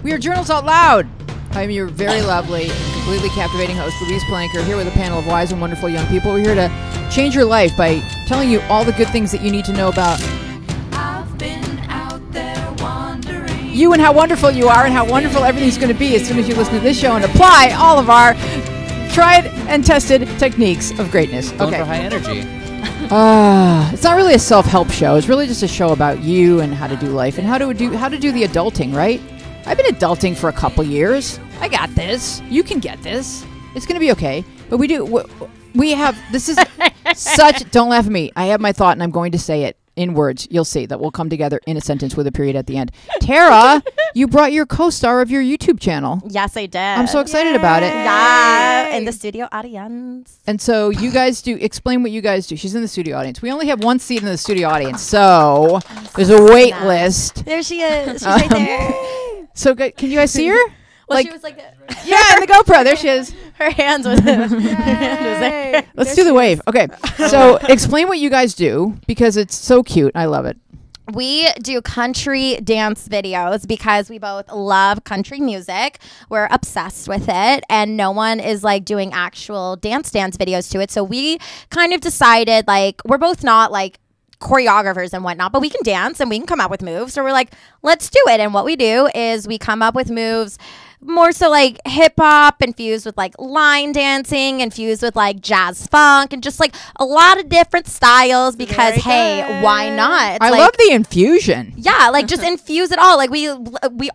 We are Journals Out Loud. I'm your very lovely, completely captivating host, Louise Palanker, here with a panel of wise and wonderful young people. We're here to change your life by telling you all the good things that you need to know about I've been out there wandering. you and how wonderful you are and how wonderful everything's going to be as soon as you listen to this show and apply all of our tried and tested techniques of greatness. Going for high energy. It's not really a self-help show. It's really just a show about you and how to do life and how to do the adulting, right? I've been adulting for a couple years. I got this. You can get this. It's going to be okay. But we have, this is such, don't laugh at me. I have my thought and I'm going to say it in words. You'll see that will come together in a sentence with a period at the end. Tara, you brought your co-star of your YouTube channel. Yes, I did. I'm so excited about it. Yeah, in the studio audience. And so you guys explain what you guys do. She's in the studio audience. We only have one seat in the studio audience, so there's a wait list. There she is. She's right there. So can you guys see her? Well, she was like, yeah, in the GoPro. There she is. her hands was, her hand was there. Let's do the wave. Okay. So explain what you guys do because it's so cute. I love it. We do country dance videos because we both love country music. We're obsessed with it, and no one is like doing actual dance videos to it. So we kind of decided, like, we're both not like choreographers and whatnot, but we can dance and we can come up with moves. So we're like, let's do it. And what we do is we come up with moves more so like hip hop infused with like line dancing, infused with like jazz funk, and just like a lot of different styles because hey, why not? I love the infusion. Yeah, like just infuse it all. Like we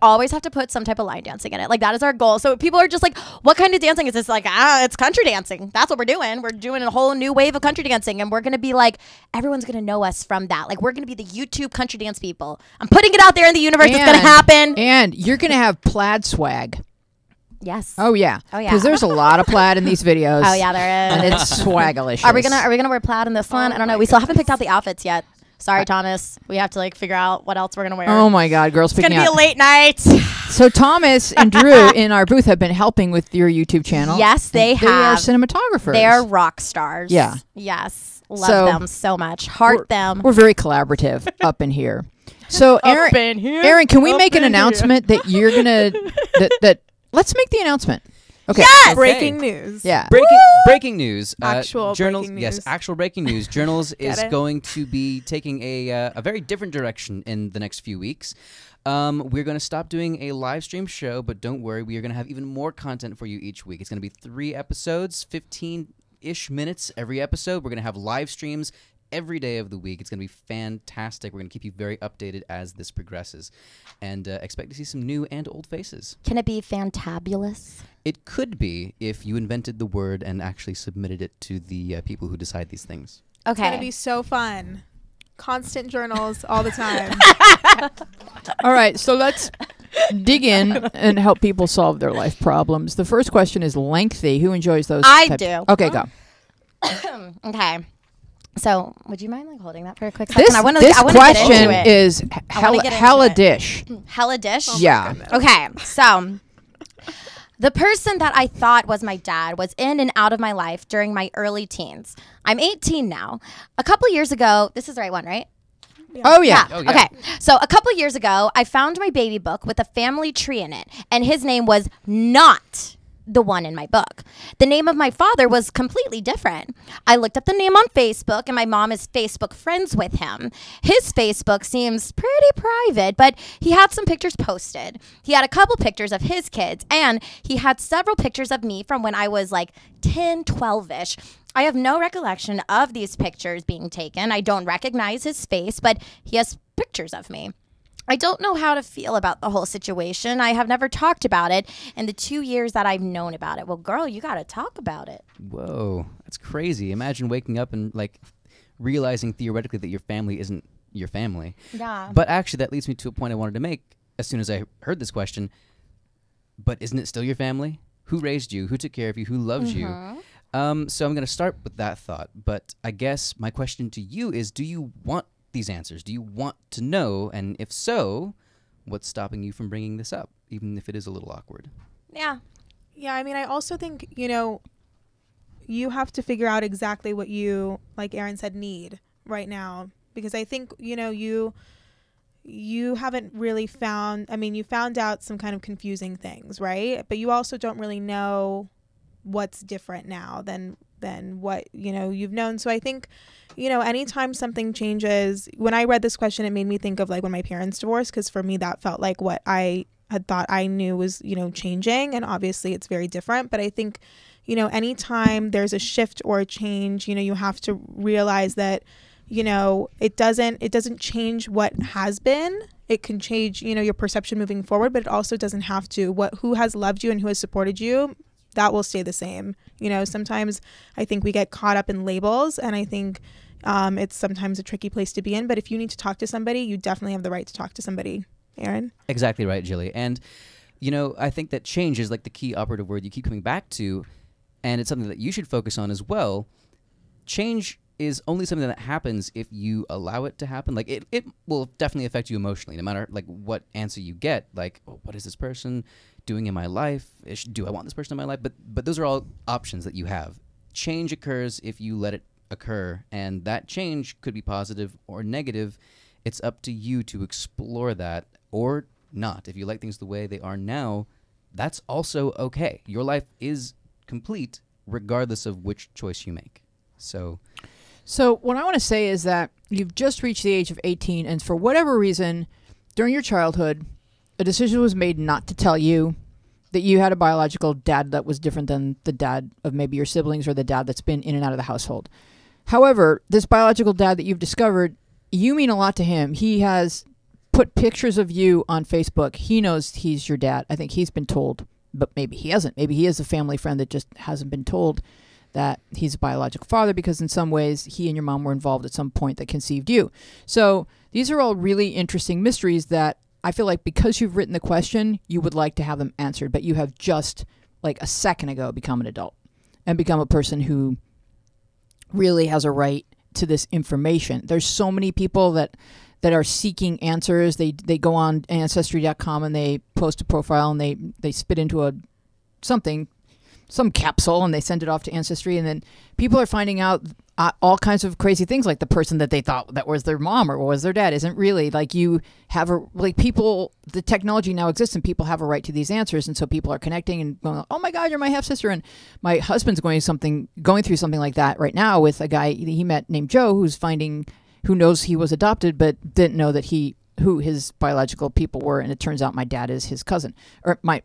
always have to put some type of line dancing in it. Like that is our goal. So people are just like, what kind of dancing is this? Like, it's country dancing. That's what we're doing. We're doing a whole new wave of country dancing, and we're gonna be like, everyone's gonna know us from that. Like we're gonna be the YouTube country dance people. I'm putting it out there in the universe. It's gonna happen. And you're gonna have plaid swag. Yes. Oh yeah. Oh yeah. Because there's a lot of plaid in these videos. Oh yeah, there is. And it's swagalicious. Are we gonna wear plaid in this one? I don't know. We still haven't picked out the outfits yet. Sorry, Thomas. We have to like figure out what else we're gonna wear. Oh my God, girls picking out. It's gonna be a late night. So Thomas and Drew in our booth have been helping with your YouTube channel. Yes, they have. They are cinematographers. They are rock stars. Yeah. Yes. Love them so much. Heart them. We're very collaborative up in here. So Aaron, can we make an announcement that you're gonna that let's make the announcement. Okay. Yes! Breaking news. Yeah. Breaking news. Actual Journals, breaking news. Yes, actual breaking news. Journals is it? going to be taking a very different direction in the next few weeks. We're going to stop doing a live stream show, but don't worry, we are going to have even more content for you each week. It's going to be 3 episodes, 15-ish minutes every episode. We're going to have live streams every day of the week. It's going to be fantastic. We're going to keep you very updated as this progresses. And expect to see some new and old faces. Can it be fantabulous? It could be if you invented the word and actually submitted it to the people who decide these things. Okay. It's going to be so fun. Constant journals all the time. All right, so let's dig in and help people solve their life problems. The first question is lengthy. Who enjoys those? I do. Okay, go. Okay. So, would you mind like holding that for a quick second? This I wanna question get into it. is hella dish. Hella dish? Yeah. Okay, so the person that I thought was my dad was in and out of my life during my early teens. I'm 18 now. A couple years ago, this is the right one, right? Yeah. Oh, yeah. Oh, yeah. Okay. So a couple years ago, I found my baby book with a family tree in it, and his name was not the one in my book. The name of my father was completely different. I looked up the name on Facebook, and my mom is Facebook friends with him. His Facebook seems pretty private, but he had some pictures posted. He had a couple pictures of his kids, and he had several pictures of me from when I was like 10, 12-ish. I have no recollection of these pictures being taken. I don't recognize his face, but he has pictures of me. I don't know how to feel about the whole situation. I have never talked about it in the 2 years that I've known about it. Well, girl, you got to talk about it. Whoa, that's crazy. Imagine waking up and like realizing theoretically that your family isn't your family. Yeah. But actually, that leads me to a point I wanted to make as soon as I heard this question. But isn't it still your family? Who raised you? Who took care of you? Who loves you? So I'm going to start with that thought. But I guess my question to you is, do you want these answers? Do you want to know? And if so, what's stopping you from bringing this up, even if it is a little awkward? Yeah. Yeah, I mean, I also think, you have to figure out exactly what you, like Aaron said, need right now. Because I think, you haven't really found, I mean, you found out some kind of confusing things, right? But you also don't really know what's different now than what, you know, you've known. So I think, you know, anytime something changes, when I read this question, it made me think of like when my parents divorced, because for me that felt like what I had thought I knew was, you know, changing, and obviously it's very different. But I think, you know, anytime there's a shift or a change, you know, you have to realize that, you know, it doesn't change what has been. It can change, you know, your perception moving forward, but it also doesn't have to. Who has loved you and who has supported you, that will stay the same. You know, sometimes I think we get caught up in labels, and I think it's sometimes a tricky place to be in. But if you need to talk to somebody, you definitely have the right to talk to somebody. Aaron? Exactly right, Jilly. And, you know, I think that change is like the key operative word you keep coming back to, and it's something that you should focus on as well. Change is only something that happens if you allow it to happen. Like, it will definitely affect you emotionally, no matter, like, what answer you get. Like, oh, what is this person doing in my life? Do I want this person in my life? But those are all options that you have. Change occurs if you let it occur, and that change could be positive or negative. It's up to you to explore that or not. If you like things the way they are now, that's also okay. Your life is complete regardless of which choice you make. So what I want to say is that you've just reached the age of 18, and for whatever reason, during your childhood, a decision was made not to tell you that you had a biological dad that was different than the dad of maybe your siblings or the dad that's been in and out of the household. However, this biological dad that you've discovered, you mean a lot to him. He has put pictures of you on Facebook. He knows he's your dad. I think he's been told, but maybe he hasn't. Maybe he is a family friend that just hasn't been told that he's a biological father, because in some ways he and your mom were involved at some point that conceived you. So these are all really interesting mysteries that I feel like because you've written the question, you would like to have them answered, but you have just like a second ago become an adult and become a person who really has a right to this information. There's so many people that are seeking answers. They go on Ancestry.com and they post a profile and they spit into some capsule, and they send it off to Ancestry, and then people are finding out all kinds of crazy things, like the person that they thought that was their mom or was their dad isn't really. Like, you have the technology now exists, and people have a right to these answers, and so people are connecting and going, oh my God, you're my half sister. And my husband's going through something like that right now with a guy he met named Joe, who knows he was adopted but didn't know that who his biological people were, and it turns out my dad is his cousin, or my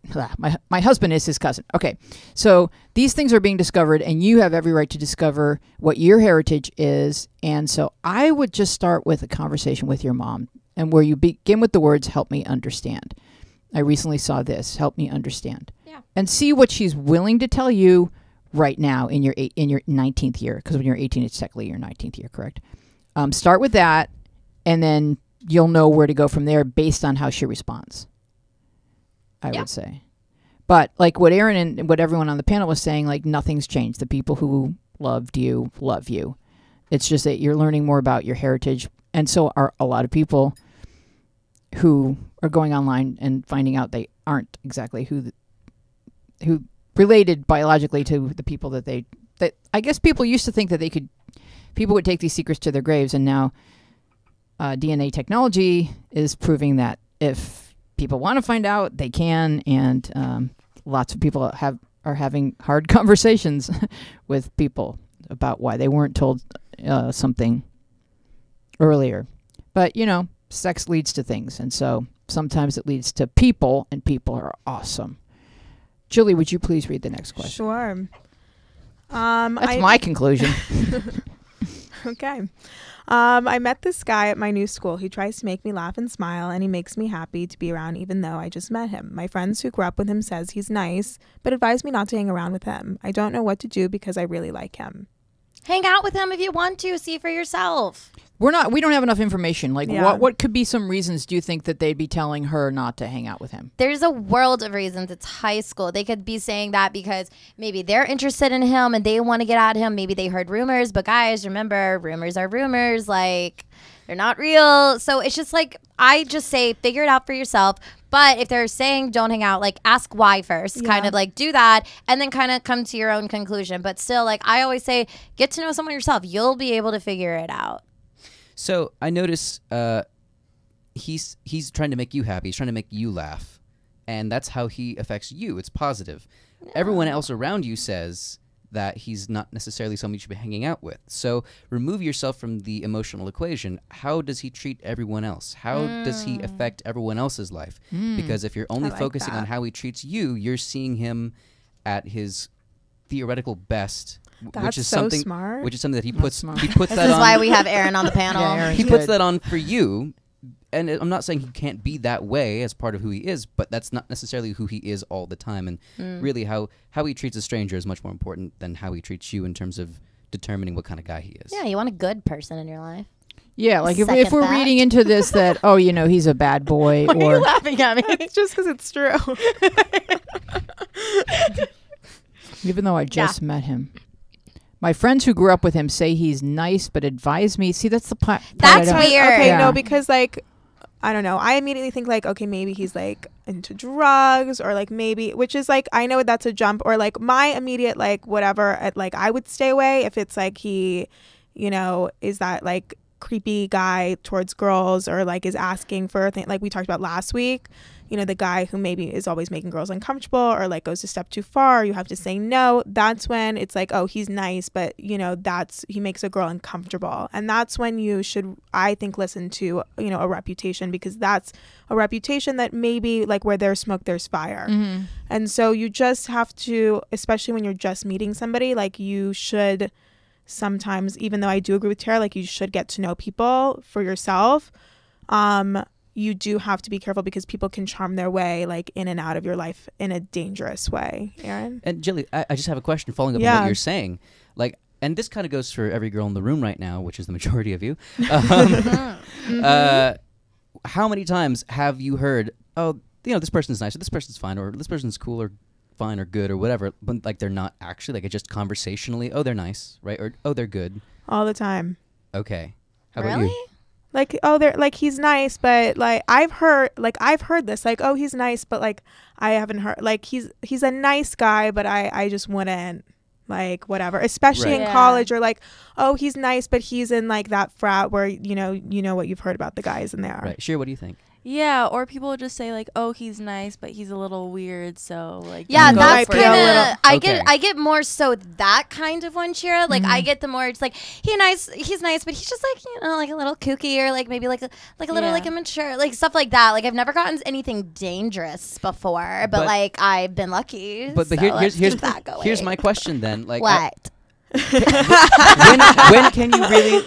husband is his cousin. Okay, so these things are being discovered, and you have every right to discover what your heritage is. And so I would just start with a conversation with your mom, and where you begin with the words, help me understand. I recently saw this, help me understand. Yeah. And see what she's willing to tell you right now in your 19th year, because when you're 18, it's technically your 19th year, correct? Start with that, and then you'll know where to go from there based on how she responds, I would say. But like what Aaron and what everyone on the panel was saying, like, nothing's changed. The people who loved you love you. It's just that you're learning more about your heritage. And so are a lot of people who are going online and finding out they aren't exactly who related biologically to the people that I guess people used to think that people would take these secrets to their graves, and now DNA technology is proving that if people want to find out, they can, and lots of people are having hard conversations with people about why they weren't told something earlier. But, you know, sex leads to things, and so sometimes it leads to people, and people are awesome. Jilly, would you please read the next question? Sure. That's my conclusion. Okay. I met this guy at my new school. He tries to make me laugh and smile, and he makes me happy to be around even though I just met him. My friends who grew up with him says he's nice, but advise me not to hang around with him. I don't know what to do because I really like him. Hang out with him if you want to. See for yourself. We don't have enough information. Like, what could be some reasons do you think that they'd be telling her not to hang out with him? There's a world of reasons. It's high school. They could be saying that because maybe they're interested in him and they want to get at him. Maybe they heard rumors. But guys, remember, rumors are rumors. Like, they're not real. So it's just like, I just say, figure it out for yourself. But if they're saying don't hang out, like, ask why first. Yeah. Kind of like do that and then kind of come to your own conclusion. But still, like I always say, get to know someone yourself. You'll be able to figure it out. So I notice he's trying to make you happy. He's trying to make you laugh, and that's how he affects you. It's positive. Everyone else around you says that he's not necessarily someone you should be hanging out with. So remove yourself from the emotional equation. How does he treat everyone else? How does he affect everyone else's life? Because if you're only like focusing on that. how he treats you, you're seeing him at his theoretical best, which That's is so something smart. which is something that he puts smart. he puts This that is on. why we have Aaron on the panel. Yeah, Aaron's He puts good. that on for you. And I'm not saying he can't be that way as part of who he is, but that's not necessarily who he is all the time. And really how he treats a stranger is much more important than how he treats you in terms of determining what kind of guy he is. Yeah, you want a good person in your life. Yeah, like if Second we're that. reading into this that, oh, you know, he's a bad boy, or laughing at me? It's just because it's true. even though I just met him. My friends who grew up with him say he's nice, but advise me. See, that's the part. That's I don't- weird. Okay, Yeah. no, because like I don't know. I immediately think like, okay, maybe he's like into drugs or like maybe, which is like, I know that's a jump, or like my immediate like whatever, like I would stay away if it's like he, you know, is that like creepy guy towards girls or like is asking for a thing like we talked about last week. You know, the guy who maybe is always making girls uncomfortable or like goes a step too far, you have to say no. That's when it's like, oh, he's nice, but you know, he makes a girl uncomfortable. And that's when you should, I think, listen to, you know, a reputation, because that's a reputation that maybe like where there's smoke, there's fire. And so you just have to, especially when you're just meeting somebody, like you should sometimes, even though I do agree with Tara, like you should get to know people for yourself. You do have to be careful because people can charm their way like in and out of your life in a dangerous way. Aaron? And Jilly, I just have a question following up on Yeah. what you're saying. Like, and this kind of goes for every girl in the room right now, which is the majority of you. How many times have you heard, oh, you know, this person's nice, or this person's fine, or this person's cool, or fine, or good, or whatever, but like they're not actually, like it's just conversationally, oh, they're nice, right? Or, oh, they're good. All the time. Okay. How about Really? you? Like, oh, they're like, he's nice, but like I've heard this, like, oh, he's nice, but like I haven't heard, like he's a nice guy, but I just wouldn't, like, whatever, especially Right. in Yeah. college, or like, oh, he's nice, but he's in like that frat where you know what you've heard about the guys in there. Right. Shira, what do you think? Yeah, or people would just say like, "Oh, he's nice, but he's a little weird." So like, Yeah, don't go might that's for be a kind it. little- of. I Okay. get more so that kind of one, Shira. Like I get the more it's like he's nice, but he's just like, you know, like a little kooky, or like maybe like a little Yeah. like immature, like stuff like that. Like I've never gotten anything dangerous before, but But- like I've been lucky. But so here's let's here's keep that going. here's my question then. Like, what?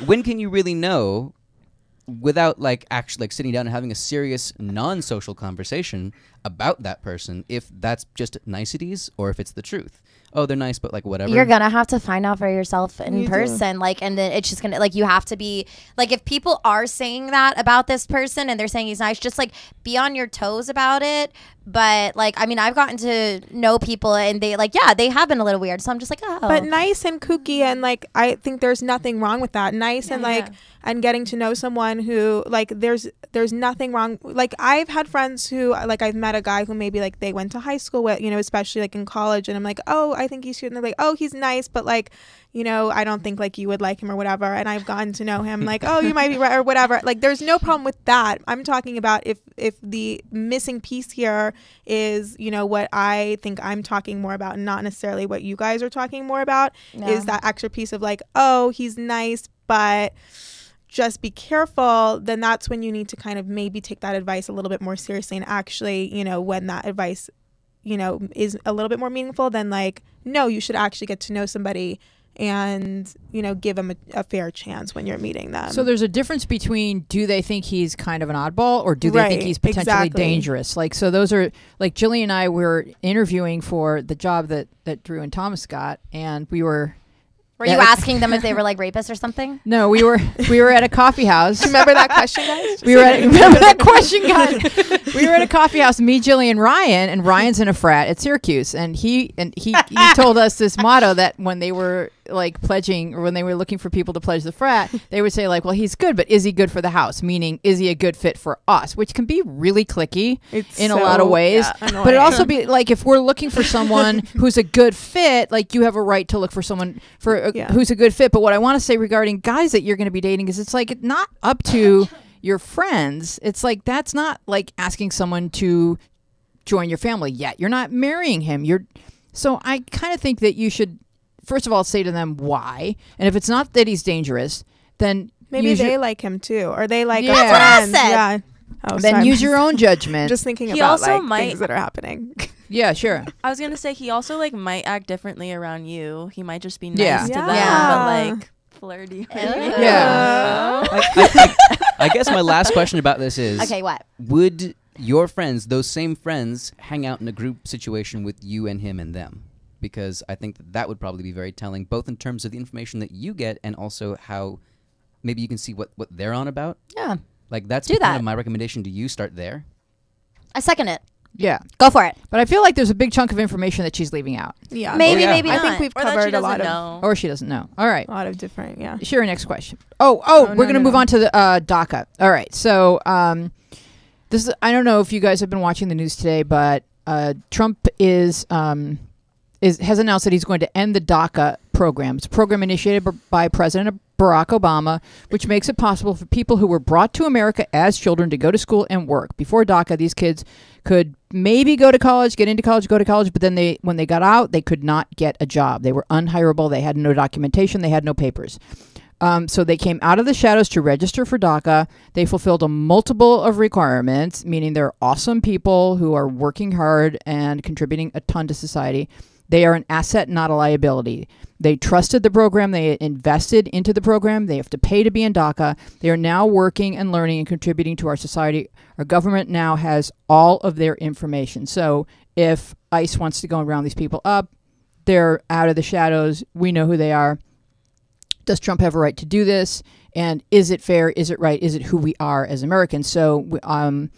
when can you really know without like actually like sitting down and having a serious non-social conversation about that person, if that's just niceties or if it's the truth? Oh, they're nice, but like whatever. You're gonna have to find out for yourself in You do. person, like, and then it's just gonna like you have to be like, if people are saying that about this person and they're saying he's nice, just like be on your toes about it. But like, I mean, I've gotten to know people and they like, yeah, they have been a little weird. So I'm just like, oh, But nice and kooky, and like I think there's nothing wrong with that. Nice and like yeah. and getting to know someone who like there's nothing wrong. Like I've had friends who like I've met a guy who maybe like they went to high school with, you know, especially like in college, and I'm like, oh, I think he's cute, and they're like, oh, he's nice, but like, you know, I don't think like you would like him or whatever. And I've gotten to know him like, oh, you might be right or whatever. Like there's no problem with that. I'm talking about if the missing piece here is, you know, what I think I'm talking more about and not necessarily what you guys are talking more about, is that extra piece of like, oh, he's nice, but just be careful. Then that's when you need to kind of maybe take that advice a little bit more seriously, and actually, you know, when that advice, you know, is a little bit more meaningful, then like, no, you should actually get to know somebody and, you know, give them a fair chance when you're meeting them. So there's a difference between, do they think he's kind of an oddball, or do they think Right, he's potentially exactly. dangerous? Like, so those are like Jilly and I were interviewing for the job that Drew and Thomas got, and we were. were you asking them if they were like rapists or something? No, we were at a coffee house. Remember that question, guys? We were at, remember that question, guys? We were at a coffee house, me, Jilly, and Ryan, and Ryan's in a frat at Syracuse, and he told us this motto that when they were like pledging, or when they were looking for people to pledge the frat, they would say like, well, he's good, but is he good for the house? Meaning, is he a good fit for us? Which can be really clicky It's in a lot of so, ways. yeah, But it annoying. also be like, if we're looking for someone who's a good fit, like you have a right to look for someone who's a good fit. But what I want to say regarding guys that you're going to be dating is, it's like not up to your friends, it's like that's not like asking someone to join your family yet. You're not marrying him. So I kind of think that you should, first of all, say to them why. And if it's not that he's dangerous, then Maybe use they your, like him too, or they like Yeah. a That's what I friend. said. Yeah. Oh, then sorry. use your own judgment. Just thinking He about also like might- things that are happening. Yeah, sure. I was gonna say he also like might act differently around you. He might just be nice Yeah. to them, Yeah. but like flirty. Yeah. I guess my last question about this is: Okay, what? would your friends, those same friends, hang out in a group situation with you and him and them? Because I think that would probably be very telling, both in terms of the information that you get and also how maybe you can see what they're on about. Yeah. Like that's Do kind that. of my recommendation to you. Start there. I second it. Yeah. Go for it. But I feel like there's a big chunk of information that she's leaving out. Yeah. Maybe, yeah. maybe I not. think we've Or that she covered a doesn't lot of know. Or she doesn't know. All right. different. Yeah. Sure, next question. Oh, we're no, going to no, move no. on to the DACA. All right. So this is, I don't know if you guys have been watching the news today, but Trump has announced that he's going to end the DACA program. It's a program initiated by President Barack Obama, which makes it possible for people who were brought to America as children to go to school and work. Before DACA, these kids could maybe go to college, get into college, go to college, but then when they got out, they could not get a job. They were unhireable. They had no documentation. They had no papers. So they came out of the shadows to register for DACA. They fulfilled a multiple of requirements, meaning they're awesome people who are working hard and contributing a ton to society. They are an asset, not a liability. They trusted the program. They invested into the program. They have to pay to be in DACA. They are now working and learning and contributing to our society. Our government now has all of their information. So if ICE wants to go and round these people up, they're out of the shadows. We know who they are. Does Trump have a right to do this? And is it fair? Is it right? Is it who we are as Americans? So I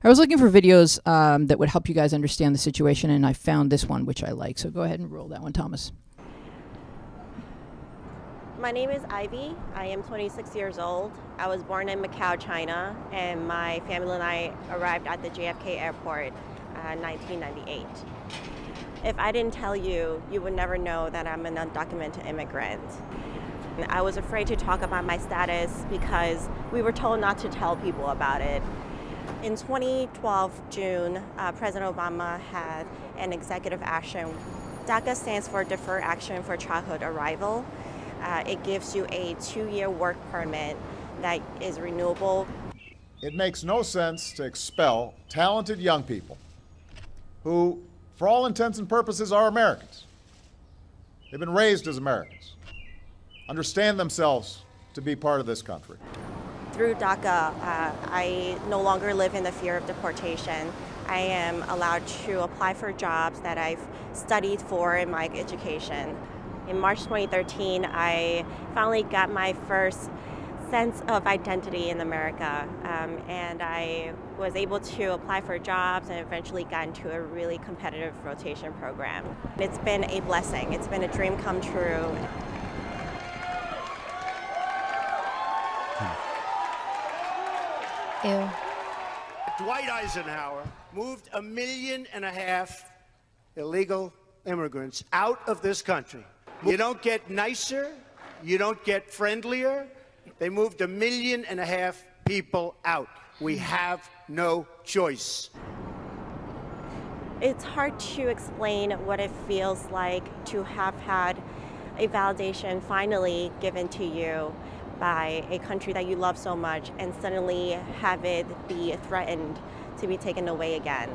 was looking for videos that would help you guys understand the situation, and I found this one, which I like. So go ahead and roll that one, Thomas. My name is Ivy. I am 26 years old. I was born in Macau, China, and my family and I arrived at the JFK airport in 1998. If I didn't tell you, you would never know that I'm an undocumented immigrant. I was afraid to talk about my status because we were told not to tell people about it. In 2012, June, President Obama had an executive action. DACA stands for Deferred Action for Childhood Arrival. It gives you a 2-year work permit that is renewable. It makes no sense to expel talented young people who, for all intents and purposes, are Americans. They've been raised as Americans, understand themselves to be part of this country. Through DACA, I no longer live in the fear of deportation. I am allowed to apply for jobs that I've studied for in my education. In March 2013, I finally got my first sense of identity in America, and I was able to apply for jobs and eventually got into a really competitive rotation program. It's been a blessing. It's been a dream come true. Ew. Dwight Eisenhower moved 1.5 million illegal immigrants out of this country. You don't get nicer, you don't get friendlier. They moved 1.5 million people out. We have no choice. It's hard to explain what it feels like to have had a validation finally given to you by a country that you love so much and suddenly have it be threatened to be taken away again.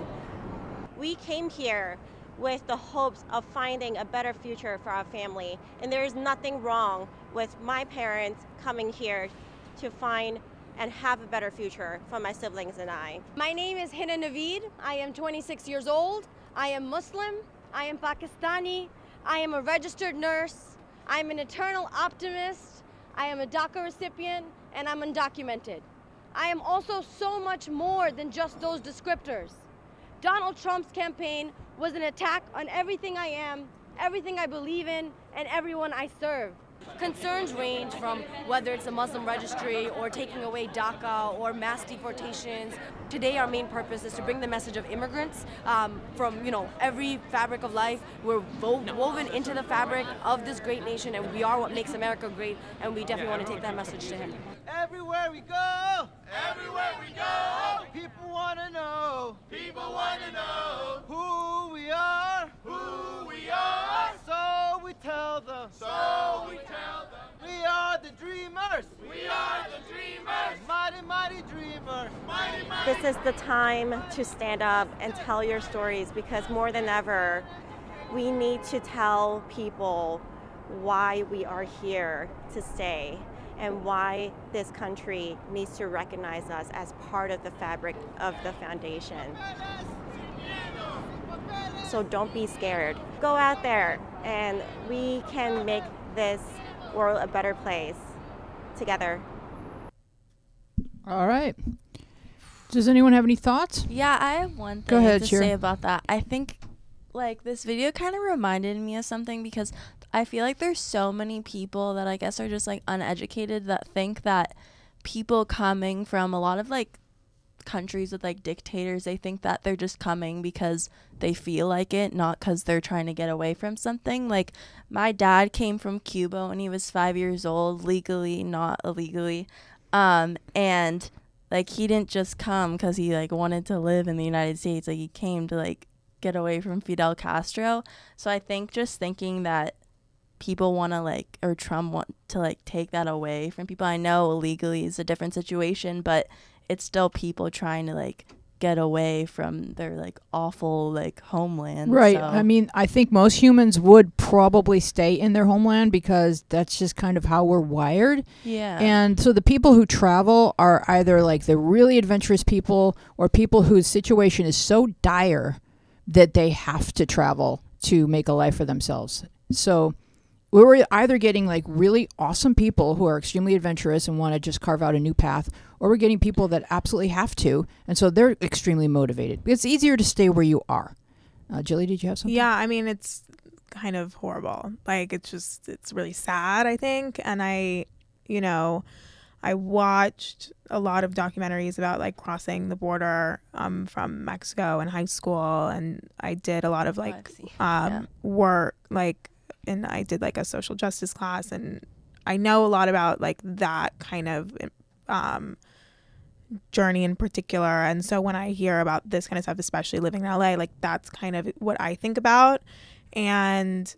We came here with the hopes of finding a better future for our family, and there is nothing wrong with my parents coming here to find and have a better future for my siblings and I. My name is Hina Naveed. I am 26 years old. I am Muslim. I am Pakistani. I am a registered nurse. I am an eternal optimist. I am a DACA recipient, and I'm undocumented. I am also so much more than just those descriptors. Donald Trump's campaign was an attack on everything I am, everything I believe in, and everyone I serve. Concerns range from whether it's a Muslim registry or taking away DACA or mass deportations. Today our main purpose is to bring the message of immigrants from, every fabric of life. We're woven into the fabric of this great nation, and we are what makes America great, and we definitely want to take that message to him. Everywhere we go, people want to know, who we are, so we tell them, we are the dreamers, mighty, mighty dreamers, This is the time to stand up and tell your stories, because more than ever, we need to tell people why we are here to stay and why this country needs to recognize us as part of the fabric of the foundation. So don't be scared. Go out there and we can make this world a better place together. All right. Does anyone have any thoughts? Yeah, I have one Go thing ahead, to Shira. say about that. I think this video kind of reminded me of something, because I feel like there's so many people that I guess are just uneducated that think that people coming from a lot of countries with dictators, they think that they're just coming because they feel like it, not because they're trying to get away from something. My dad came from Cuba when he was 5 years old, legally, not illegally, and he didn't just come because he wanted to live in the United States. He came to get away from Fidel Castro. So I think just thinking that people want to or Trump want to take that away from people. I know illegally is a different situation, but it's still people trying to get away from their awful homeland. Right. So. I mean, I think most humans would probably stay in their homeland because that's just kind of how we're wired. Yeah. And so the people who travel are either the really adventurous people or people whose situation is so dire that they have to travel to make a life for themselves. So we were either getting really awesome people who are extremely adventurous and want to just carve out a new path, or we're getting people that absolutely have to, and so they're extremely motivated. It's easier to stay where you are. Jilly, did you have something? Yeah, I mean, it's kind of horrible. It's really sad, I think. And I watched a lot of documentaries about crossing the border from Mexico in high school, and I did a lot of work and I did a social justice class, and I know a lot about that kind of journey in particular. And so when I hear about this kind of stuff, especially living in LA, that's kind of what I think about. And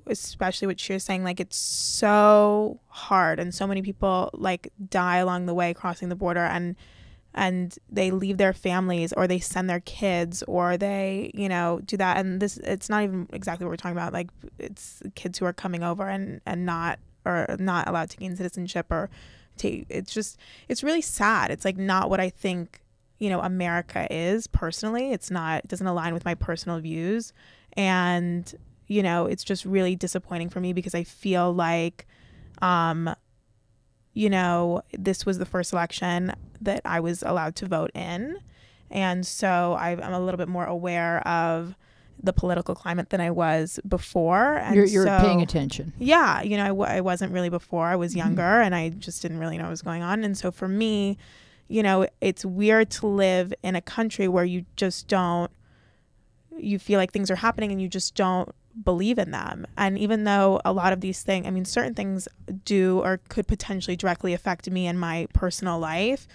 especially what she was saying, it's so hard, and so many people die along the way crossing the border, and they leave their families, or they send their kids, or they do that. And it's not even exactly what we're talking about. It's kids who are coming over and not allowed to gain citizenship, or it's really sad. It's not what I think America is personally. It doesn't align with my personal views, and it's just really disappointing for me, because I feel this was the first election that I was allowed to vote in. And so I'm a little bit more aware of the political climate than I was before. And you're paying attention. Yeah. I wasn't really before. I was younger, and I just didn't really know what was going on. And so for me, it's weird to live in a country where you feel like things are happening and you just don't believe in them. And even though a lot of these things, certain things do or could potentially directly affect me in my personal life,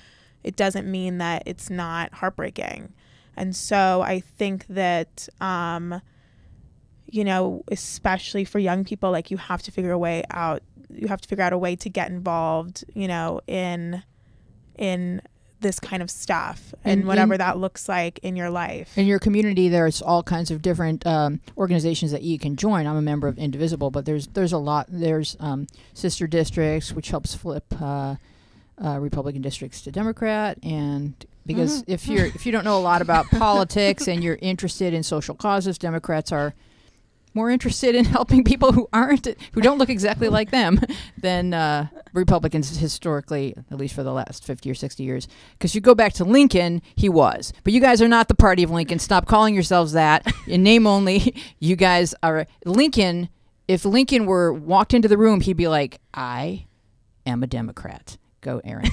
it doesn't mean that it's not heartbreaking. And so I think that, especially for young people, you have to figure out a way to get involved, in this kind of stuff, and whatever that looks like in your life. In your community, there's all kinds of different organizations that you can join. I'm a member of Indivisible, but there's a lot. There's Sister Districts, which helps flip Republican districts to Democrat, and because if you don't know a lot about politics and you're interested in social causes, Democrats are more interested in helping people who don't look exactly like them than Republicans historically, at least for the last 50 or 60 years. Because you go back to Lincoln, he was. But you guys are not the party of Lincoln. Stop calling yourselves that. In name only, you guys are. Lincoln if Lincoln were walked into the room, he'd be like, I am a Democrat. Go, Aaron.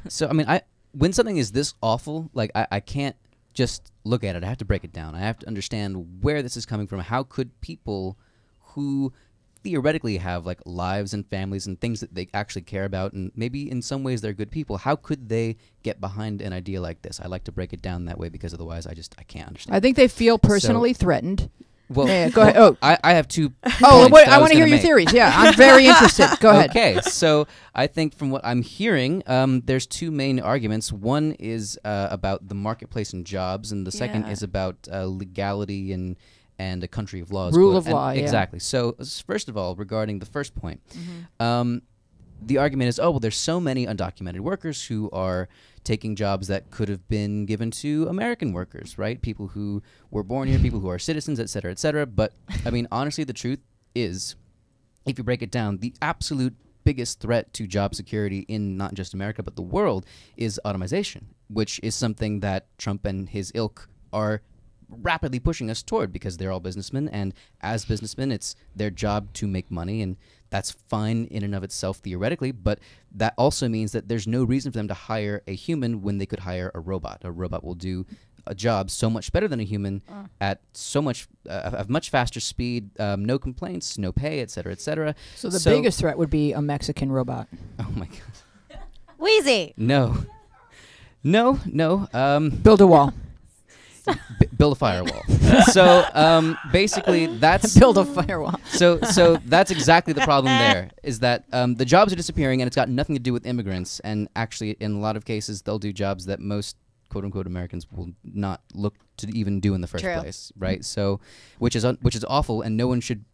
So, I mean, when something is this awful, like, I can't just look at it. I have to break it down. I have to understand where this is coming from. How could people who theoretically have, like, lives and families and things that they actually care about, and maybe in some ways they're good people, how could they get behind an idea like this? I like to break it down that way because otherwise I can't understand. I think they feel personally threatened. Well, yeah, go ahead. Oh, I have two. Oh, I want to hear your theories. Yeah, I'm very interested. Go ahead. Okay, so I think from what I'm hearing, there's two main arguments. One is about the marketplace and jobs, and the second is about legality and a country of laws. Rule of law, yeah. Exactly. So first of all, regarding the first point, the argument is, oh, well, there's so many undocumented workers who are taking jobs that could have been given to American workers, right? People who were born here, people who are citizens, et cetera, et cetera. But, I mean, honestly, the truth is, if you break it down, the absolute biggest threat to job security in not just America but the world is automation, which is something that Trump and his ilk are rapidly pushing us toward because they're all businessmen, and as businessmen, it's their job to make money, and that's fine in and of itself theoretically, but that also means that there's no reason for them to hire a human when they could hire a robot. A robot will do a job so much better than a human at so much a much faster speed, no complaints, no pay, et cetera, et cetera. So the biggest threat would be a Mexican robot. Oh my God. Wheezy. No. Build a wall. Build a firewall. So basically, that's build a firewall. So that's exactly the problem. There is that the jobs are disappearing, and it's got nothing to do with immigrants. And actually, in a lot of cases, they'll do jobs that most "quote unquote" Americans will not look to even do in the first place, right? So, which is awful, and no one should.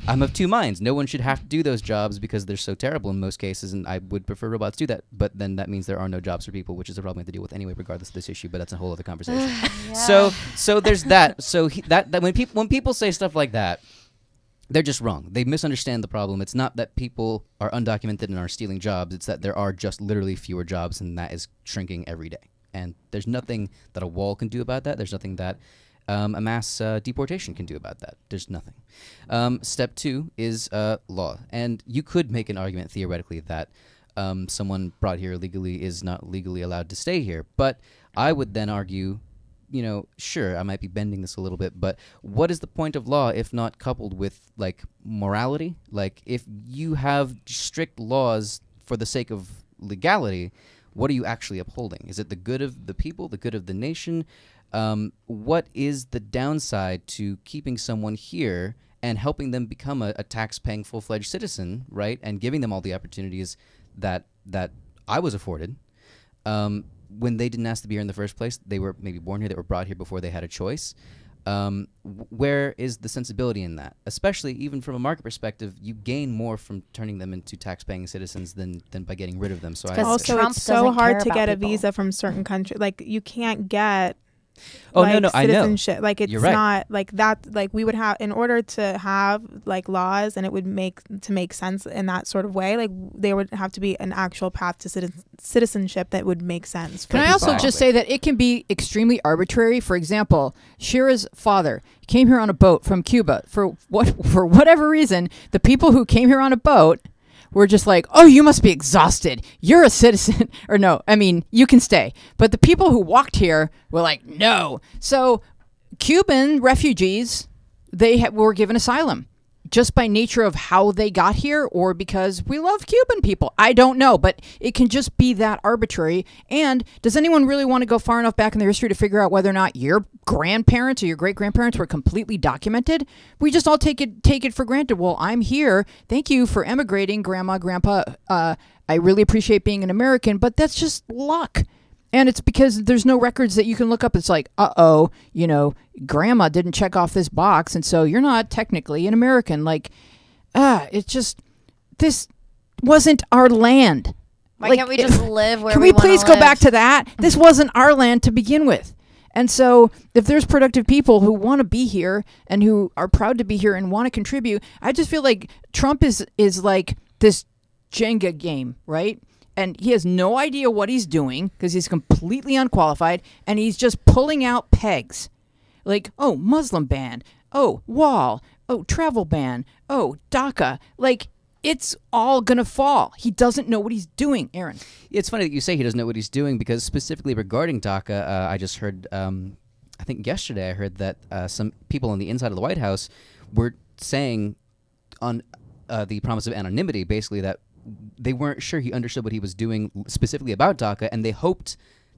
I'm of two minds. No one should have to do those jobs because they're so terrible in most cases, and I would prefer robots do that. But then that means there are no jobs for people, which is a problem we have to deal with anyway, regardless of this issue. But that's a whole other conversation. So there's that. So that when people say stuff like that, they're just wrong. They misunderstand the problem. It's not that people are undocumented and are stealing jobs. It's that there are just literally fewer jobs, and that is shrinking every day. And there's nothing that a wall can do about that. There's nothing that a mass deportation can do about that. There's nothing. Step two is law. And you could make an argument theoretically that someone brought here illegally is not legally allowed to stay here. But I would then argue, sure, I might be bending this a little bit, but what is the point of law if not coupled with, like, morality? Like, if you have strict laws for the sake of legality, what are you actually upholding? Is it the good of the people, the good of the nation? What is the downside to keeping someone here and helping them become a tax-paying full-fledged citizen, right? And giving them all the opportunities that I was afforded when they didn't ask to be here in the first place. They were maybe born here, they were brought here before they had a choice. Where is the sensibility in that? Especially even from a market perspective, you gain more from turning them into tax-paying citizens than by getting rid of them. So also, Trump it's so hard to get a people. visa from certain countries. Like, you can't get citizenship. Like, it's not like that. Like, we would have, in order to have like laws and it would make sense in that sort of way, like there would have to be an actual path to citizenship that would make sense. Can I also just say that it can be extremely arbitrary? For example, Shira's father came here on a boat from Cuba. For whatever reason, the people who came here on a boat were just like, oh, you must be exhausted. You're a citizen. Or no, I mean, you can stay. But the people who walked here were like, no. So Cuban refugees, they were given asylum just by nature of how they got here, or because we love Cuban people. I don't know, but it can just be that arbitrary. And does anyone really want to go far enough back in their history to figure out whether or not your grandparents or your great-grandparents were completely documented? We just all take it for granted. Well, I'm here. Thank you for emigrating, Grandma, Grandpa. I really appreciate being an American, but that's just luck. And it's because there's no records that you can look up. It's like, Grandma didn't check off this box, and so you're not technically an American. Like, it's just, this wasn't our land. Why can't we just live where we want to live? Can we please go back to that? This wasn't our land to begin with. And so if there's productive people who want to be here and who are proud to be here and want to contribute, I just feel like Trump is like this Jenga game, right? And he has no idea what he's doing because he's completely unqualified, and he's just pulling out pegs. Like, oh, Muslim ban. Oh, wall. oh, travel ban, oh, DACA. Like, it's all going to fall. He doesn't know what he's doing, Aaron. It's funny that you say he doesn't know what he's doing, because specifically regarding DACA, I just heard, I think yesterday I heard that some people on the inside of the White House were saying on the promise of anonymity, basically, that they weren't sure he understood what he was doing specifically about DACA, and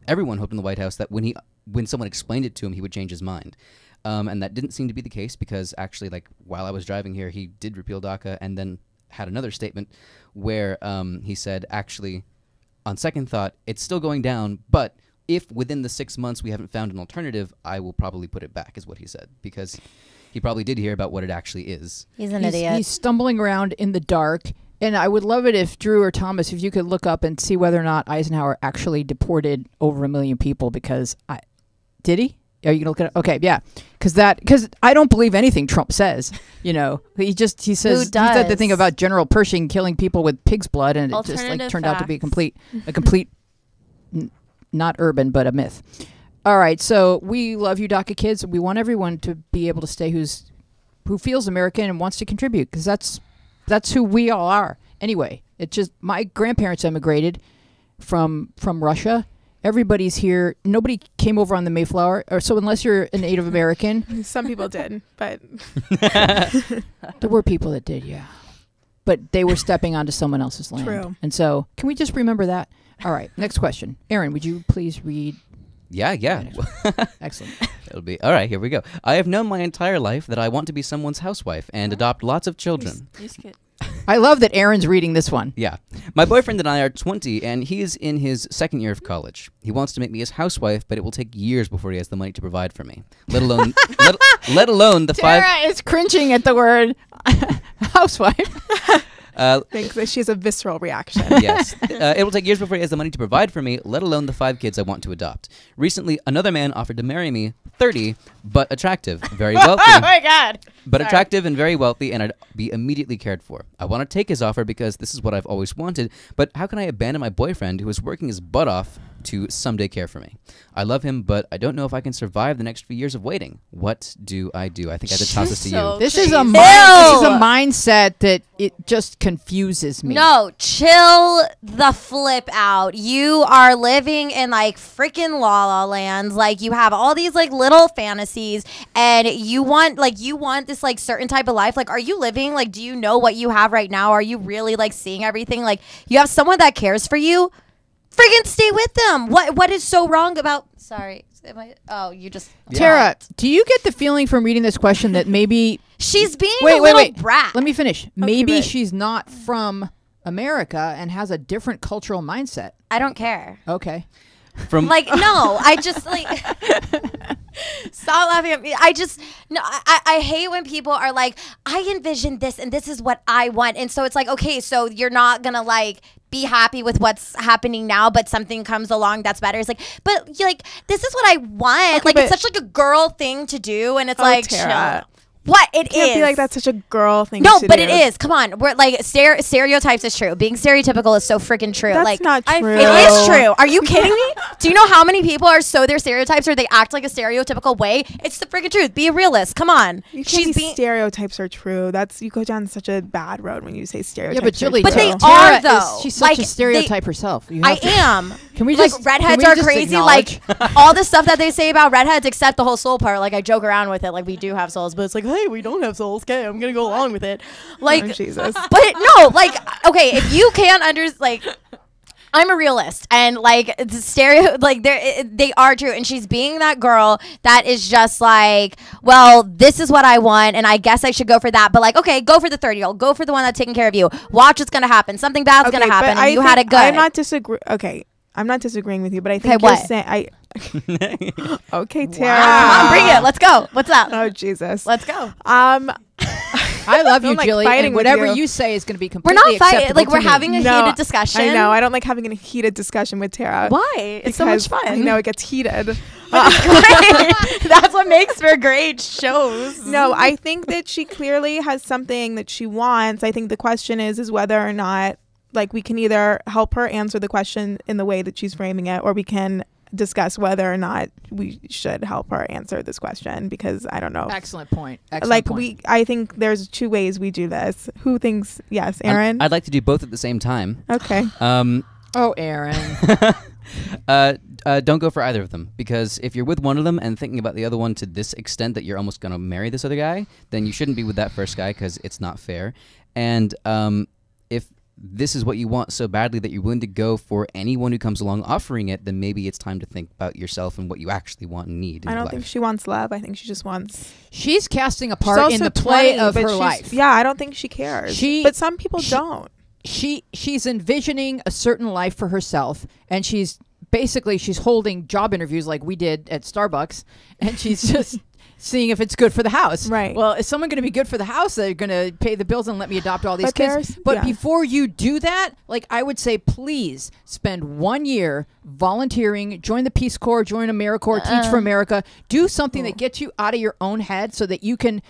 everyone hoped in the White House that when someone explained it to him, he would change his mind. And that didn't seem to be the case, because actually, like, while I was driving here, he did repeal DACA and then had another statement where he said, actually, on second thought, it's still going down, but if within the 6 months we haven't found an alternative, I will probably put it back, is what he said, because he probably did hear about what it actually is. He's an idiot. He's stumbling around in the dark. And I would love it if Drew or Thomas, if you could look up and see whether or not Eisenhower actually deported over 1 million people, because did he? Are you gonna look at it? Okay, yeah, because I don't believe anything Trump says. You know, he says he said the thing about General Pershing killing people with pig's blood, and it just like turned out to be a complete, not urban, but a myth. All right, so we love you, DACA kids. We want everyone to be able to stay who feels American and wants to contribute, because that's who we all are. Anyway, it's just my grandparents emigrated from Russia. Everybody's here. Nobody came over on the Mayflower, or so unless you're a Native American. Some people did, but there were people that did, yeah. But they were stepping onto someone else's land. True. And so, can we just remember that? All right, next question. Aaron, would you please read? Yeah. Excellent. It'll be all right. Here we go. I have known my entire life that I want to be someone's housewife and adopt lots of children. I love that Aaron's reading this one. Yeah. My boyfriend and I are 20, and he's in his second year of college. He wants to make me his housewife, but it will take years before he has the money to provide for me. Let alone the Tara is cringing at the word housewife. Thinks that she has a visceral reaction. Yes. It will take years before he has the money to provide for me, let alone the 5 kids I want to adopt. Recently, another man offered to marry me, 30, but attractive, very wealthy. Oh my God. But attractive and very wealthy, and I'd be immediately cared for. I want to take his offer because this is what I've always wanted, but how can I abandon my boyfriend who is working his butt off to someday care for me? I love him, but I don't know if I can survive the next few years of waiting. What do? I think I have to toss this to you. This is a mindset that it just confuses me. No, chill the flip out. You are living in like freaking La La Land. Like you have all these like little fantasies, and you want this like certain type of life. Like, are you living? Like, do you know what you have right now? Are you really like seeing everything? Like, you have someone that cares for you. Friggin' stay with them. What is so wrong about? Sorry. You just. Yeah. Tara, do you get the feeling from reading this question that maybe she's being a little brat? Let me finish. Maybe she's not from America and has a different cultural mindset. I don't care. Okay. I just like. Stop laughing at me. I hate when people are like, I envision this and this is what I want. And so it's like, okay, so you're not going to like be happy with what's happening now, but something comes along that's better. It's like, but you're like, this is what I want. Okay, like, it's such like a girl thing to do. And it's like, Tara. chill. What it can't is. be like that's such a girl thing. No, to but do. it is. Come on, we're like stereotypes is true. Being stereotypical is so freaking true. That's like not true. It is true. Are you kidding me? Do you know how many people are so their stereotypes or they act like a stereotypical way? It's the freaking truth. Be a realist. Come on. Stereotypes are true. You go down such a bad road when you say stereotypes. Yeah, but Jilly, they Tara are though. She's such a stereotype herself. I am. Can we like just redheads are crazy? Like all the stuff that they say about redheads, except the whole soul part. Like I joke around with it. Like we do have souls, but it's like, hey, we don't have souls. Okay, I'm gonna go along with it. Like Jesus. But no, like okay, if you can't I'm a realist, and like the they are true, and she's being that girl that is just like, well, this is what I want, and I guess I should go for that. But like, okay, go for the 30-year-old, go for the one that's taking care of you. Watch what's gonna happen. Something bad's gonna happen, and you had it good. I'm not disagreeing with you, but I think you're saying Okay, Tara. Wow. Come on, bring it. Let's go. What's up? Oh Jesus. Let's go. I love you, Jilly, and whatever you say is going to be completely We're not fighting. acceptable Like we're to having me. a heated discussion. I know. I don't like having a heated discussion with Tara. Why? It's so much fun. I know it gets heated. That's what makes for great shows. No, I think that she clearly has something that she wants. I think the question is whether or not like we can either help her answer the question in the way that she's framing it, or we can discuss whether or not we should help her answer this question, because I don't know. Excellent point. Excellent Like point. I think there's 2 ways we do this. Who thinks? Yes, Aaron. I'd like to do both at the same time. Okay. Oh, Aaron. Don't go for either of them, because if you're with one of them and thinking about the other one to this extent that you're almost going to marry this other guy, then you shouldn't be with that first guy, because it's not fair. And if this is what you want so badly that you're willing to go for anyone who comes along offering it, then maybe it's time to think about yourself and what you actually want and need in I your don't life. think she wants love. I think she just wants. She's casting a She's part in also the play 20, of but her she's- life. Yeah, I don't think she cares. But some people don't. She's envisioning a certain life for herself, and she's holding job interviews like we did at Starbucks, and she's just seeing if it's good for the house. Right. Well, is someone going to be good for the house? They're going to pay the bills and let me adopt all these But kids. there's- But yeah. before you do that, like, I would say, please spend 1 year volunteering, join the Peace Corps, join AmeriCorps, Teach for America, do something that gets you out of your own head so that you can.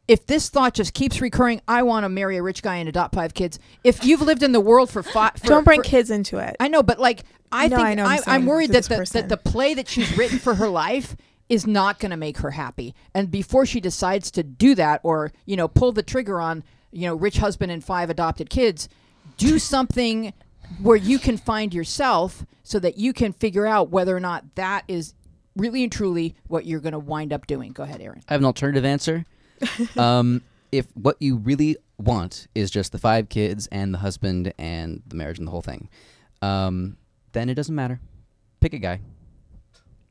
If this thought just keeps recurring, I want to marry a rich guy and adopt 5 kids. If you've lived in the world for 5, Don't bring kids into it. I know, but like I No, think I know, I'm I'm saying worried to that this person. the play that she's written for her life is not going to make her happy. And before she decides to do that, or pull the trigger on rich husband and 5 adopted kids, do something where you can find yourself so that you can figure out whether or not that is really and truly what you're going to wind up doing. Go ahead, Aaron. I have an alternative answer. If what you really want is just the 5 kids and the husband and the marriage and the whole thing, then it doesn't matter. Pick a guy.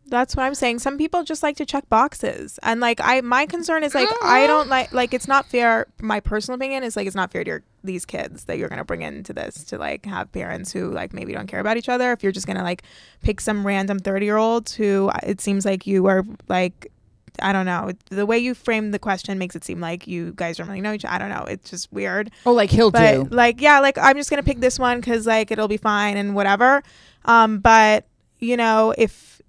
That's what I'm saying. Some people just like to check boxes, and like my concern is like I don't like it's not fair. My personal opinion is like it's not fair to these kids that you're gonna bring into this to like have parents who like maybe don't care about each other. If you're just gonna like pick some random 30-year-olds who it seems like you are like. I don't know. The way you frame the question makes it seem like you guys don't really know each other. I don't know. It's just weird. Oh, like he'll do. Like, yeah, like I'm just going to pick this one because like it'll be fine and whatever. But, if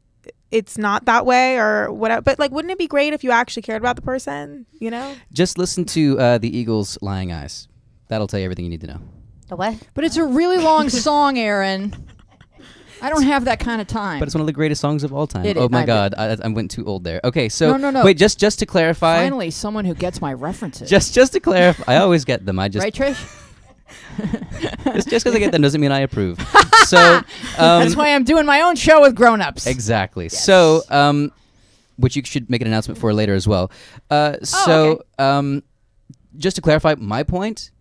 it's not that way or whatever. But like, wouldn't it be great if you actually cared about the person, Just listen to the Eagles' Lying Eyes. That'll tell you everything you need to know. The what? But it's a really long song, Aaron. I don't have that kind of time. But it's one of the greatest songs of all time. It Oh is. my God, I went too old there. Okay, so No. wait, just to clarify. Finally, someone who gets my references. Just to clarify, I always get them. I just Right, Trish? just because I get them doesn't mean I approve. So That's why I'm doing my own show with grown-ups. exactly. Yes. So which you should make an announcement for later as well. Just to clarify my point,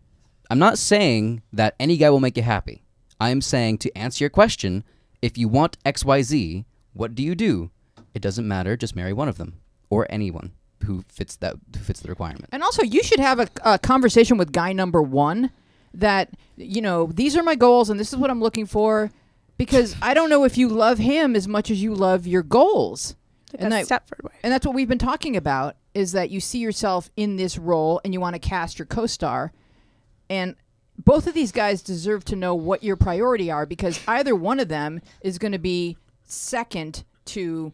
I'm not saying that any guy will make you happy. I'm saying, to answer your question, if you want XYZ, what do you do? It doesn't matter. Just marry one of them or anyone who fits the requirement. And also, you should have a conversation with guy number 1 that, these are my goals and this is what I'm looking for, because I don't know if you love him as much as you love your goals. and that's Stepford way. And that's what we've been talking about, is that you see yourself in this role and you want to cast your co-star. And both of these guys deserve to know what your priority are, because either one of them is going to be second to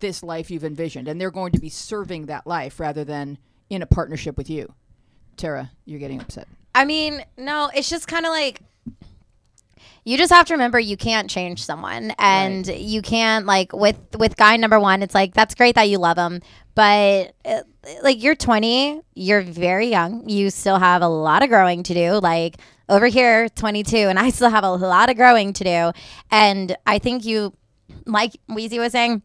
this life you've envisioned, and they're going to be serving that life rather than in a partnership with you. Tara, you're getting upset. I mean, no, it's just kind of like you just have to remember you can't change someone, and you can't like with guy number 1. It's like that's great that you love him, but like you're 20, you're very young. You still have a lot of growing to do. Like over here, 22, and I still have a lot of growing to do. And I think you, like Weezy was saying,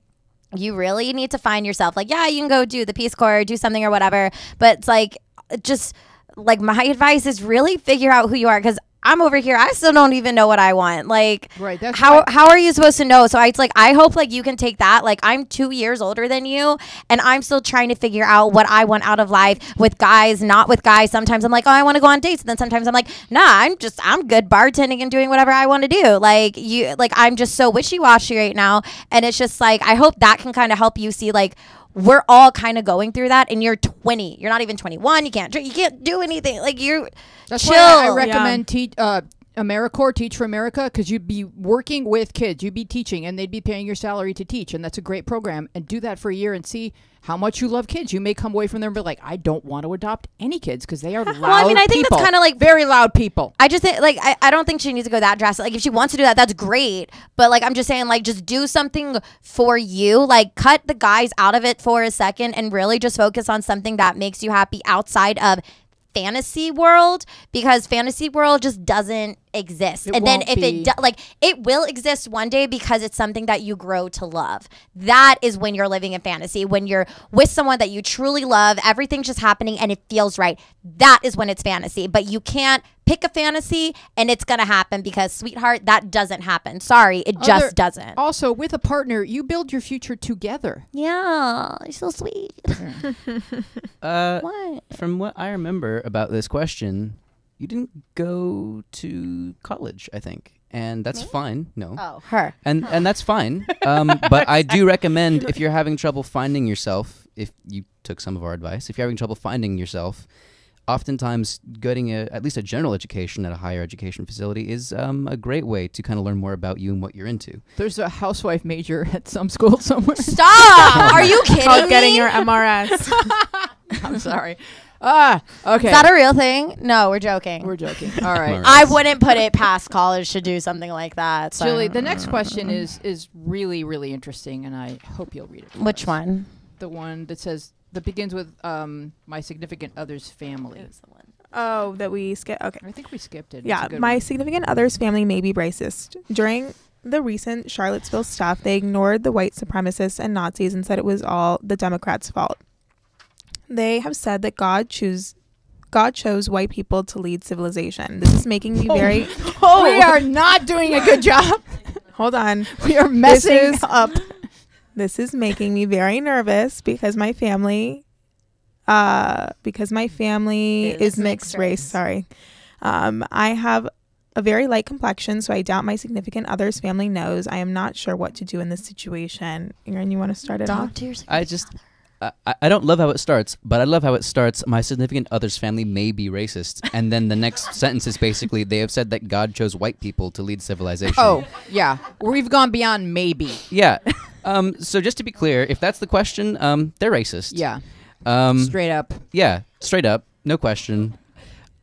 you really need to find yourself. Like, yeah, you can go do the Peace Corps, do something or whatever, but it's like just like my advice is really figure out who you are, because I'm over here. I still don't even know what I want. Like, Right, that's how right. are you supposed to know? So it's like, I hope like you can take that. Like, I'm 2 years older than you, and I'm still trying to figure out what I want out of life with guys, not with guys. Sometimes I'm like, oh, I want to go on dates. And then sometimes I'm like, nah, I'm good bartending and doing whatever I want to do. Like I'm just so wishy-washy right now. And it's just like, I hope that can kind of help you see like, we're all kind of going through that, and you're 20. You're not even 21. You can't do anything. Like, you're That's chill. why I recommend AmeriCorps, Teach for America, because you'd be working with kids, you'd be teaching, and they'd be paying your salary to teach, and that's a great program. And do that for a year and see how much you love kids. You may come away from there and be like, I don't want to adopt any kids because they are loud. Well, I mean, I think people. that's kind of like very loud people. I just think, like, I don't think she needs to go that drastic. Like, if she wants to do that, that's great. But, like, I'm just saying, like, just do something for you. Like, cut the guys out of it for a second and really just focus on something that makes you happy outside of fantasy world, because fantasy world just doesn't exist. It and then won't if be. it will exist one day because it's something that you grow to love. That is when you're living in fantasy. When you're with someone that you truly love, everything's just happening and it feels right. That is when it's fantasy. But you can't pick a fantasy and it's gonna happen, because, sweetheart, that doesn't happen. Sorry, it just doesn't. Also, with a partner, you build your future together. Yeah, you're so sweet. What? From what I remember about this question, you didn't go to college, I think, and that's fine. No. Oh, her. And that's fine. But I do recommend, if you're having trouble finding yourself, if you took some of our advice, if you're having trouble finding yourself, oftentimes getting at least a general education at a higher education facility is a great way to kind of learn more about you and what you're into. There's a housewife major at some school somewhere. Stop! Are you kidding Called me? getting your MRS. I'm sorry. Okay. Is that a real thing? No, we're joking. We're joking. All right. I wouldn't put it past college to do something like that. So. Jilly, the next question is really, really interesting, and I hope you'll read it. for Which us. one? The one that begins with my significant other's family. Oh, that we skipped. Okay. I think we skipped it. It's Yeah, a good my one. significant other's family may be racist. During the recent Charlottesville stuff, they ignored the white supremacists and Nazis and said it was all the Democrats' fault. They have said that God chose white people to lead civilization. This is making me very... We are not doing a good job. Hold on. We are messing up. This is making me very nervous because my family is mixed race. Sorry. I have a very light complexion, so I doubt my significant other's family knows. I am not sure what to do in this situation. Aaron, you want to start it off? I don't love how it starts, but I love how it starts. My significant other's family may be racist. And then the next sentence is basically, they have said that God chose white people to lead civilization. Oh, yeah. We've gone beyond maybe. Yeah. So just to be clear, if that's the question, they're racist. Yeah. Straight up. Yeah, straight up. No question.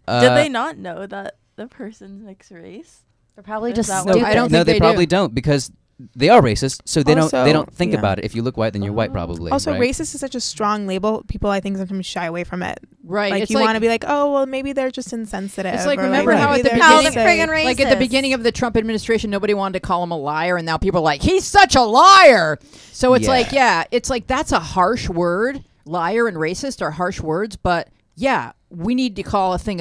Did they not know that the person's mixed race? They're probably Is just that stupid. what- I don't No, think they they probably do. don't, because they are racist, so they Also, don't think yeah. about it. If you look white, then you're white, probably. Also, right? racist is such a strong label. People, I think, sometimes shy away from it. Right. Like, It's you like- want to be like, oh, well, maybe they're just insensitive. It's like, or remember maybe how at the they're How beginning, the just, friggin' like at the racist. beginning of the Trump administration, nobody wanted to call him a liar, and now people are like, he's such a liar. So it's it's like that's a harsh word. Liar and racist are harsh words, but yeah, we need to call a thing,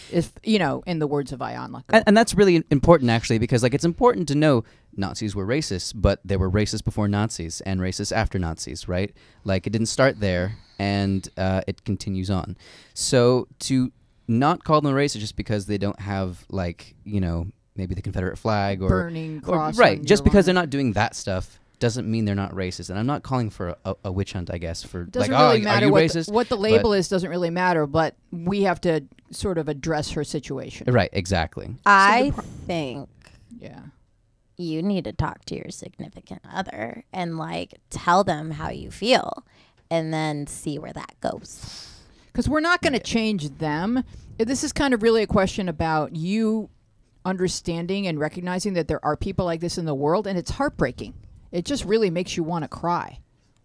if in the words of Ayanla. And that's really important, actually, because it's important to know Nazis were racist, but they were racist before Nazis and racist after Nazis, right? Like, it didn't start there, and it continues on. So to not call them racist just because they don't have, maybe the Confederate flag or Burning cross. right, on just your because they're lawn. not doing that stuff doesn't mean they're not racist. And I'm not calling for a witch hunt, I guess, for Doesn't are really matter you what racist? what the label is. Doesn't really matter, but we have to sort of address her situation. Right, exactly. I think Yeah. you need to talk to your significant other and tell them how you feel, and then see where that goes. Because we're not going to change them. This is kind of really a question about you understanding and recognizing that there are people like this in the world, and it's heartbreaking. It just really makes you want to cry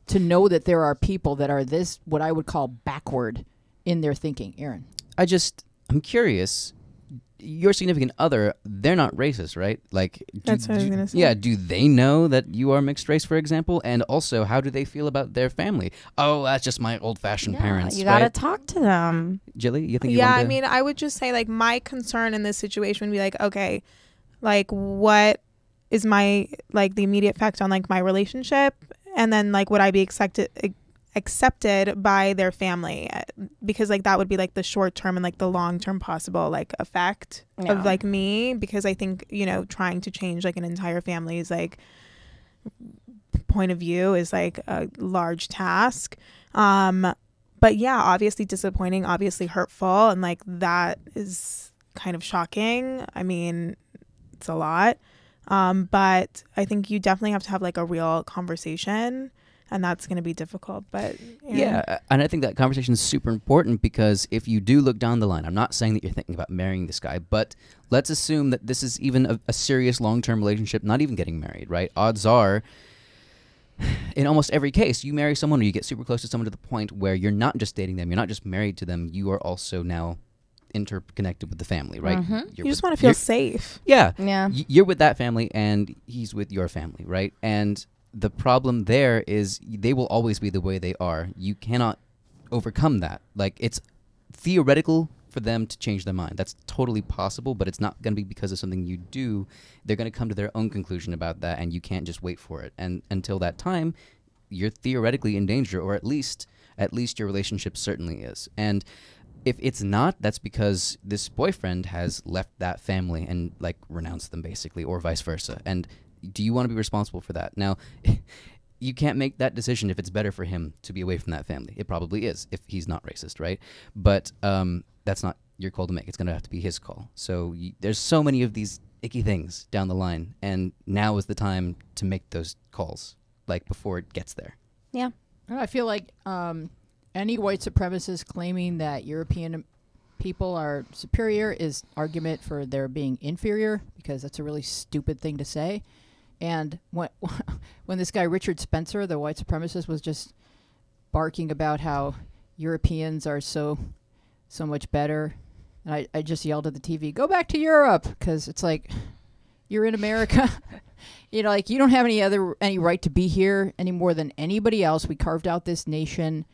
to know that there are people that are this, what I would call backward in their thinking. Aaron. I'm curious. Your significant other, they're not racist, right? That's what I was gonna say. Yeah, do they know that you are mixed race, for example? And also, how do they feel about their family? Oh, that's just my old-fashioned parents, You gotta right? talk to them. Jilly, you think you Yeah, want I to... mean, I would just say, my concern in this situation would be okay, what is my, the immediate effect on, my relationship? And then, would I be accepted by their family? Because, that would be, the short term and, the long term possible, effect of, me. Because I think, trying to change, an entire family's, point of view is, a large task. But, yeah, obviously disappointing, obviously hurtful. And, that is kind of shocking. I mean, it's a lot. But I think you definitely have to have like a real conversation, and that's going to be difficult. But yeah, and I think that conversation is super important, because if you do look down the line, I'm not saying that you're thinking about marrying this guy, but let's assume that this is even a serious long-term relationship, not even getting married, right? Odds are, in almost every case, you marry someone or you get super close to someone to the point where you're not just dating them, you're not just married to them, you are also now interconnected with the family, right? you just want to feel safe. Yeah. Yeah. You're with that family and he's with your family, right? And the problem there is they will always be the way they are. You cannot overcome that. Like, it's theoretical for them to change their mind. That's totally possible, but it's not going to be because of something you do. They're going to come to their own conclusion about that, and you can't just wait for it. And until that time, you're theoretically in danger, or at least your relationship certainly is. And if it's not, that's because this boyfriend has left that family and like renounced them basically, or vice versa. And do you want to be responsible for that? Now, you can't make that decision if it's better for him to be away from that family. It probably is if he's not racist, right? But that's not your call to make. It's going to have to be his call. So there's so many of these icky things down the line, and now is the time to make those calls, like before it gets there. Yeah. I feel like any white supremacist claiming that European people are superior is argument for their being inferior, because that's a really stupid thing to say. And when this guy Richard Spencer, the white supremacist, was just barking about how Europeans are so much better, and I just yelled at the TV, "Go back to Europe," because it's like, you're in America. You know, like, you don't have any right to be here any more than anybody else. We carved out this nation.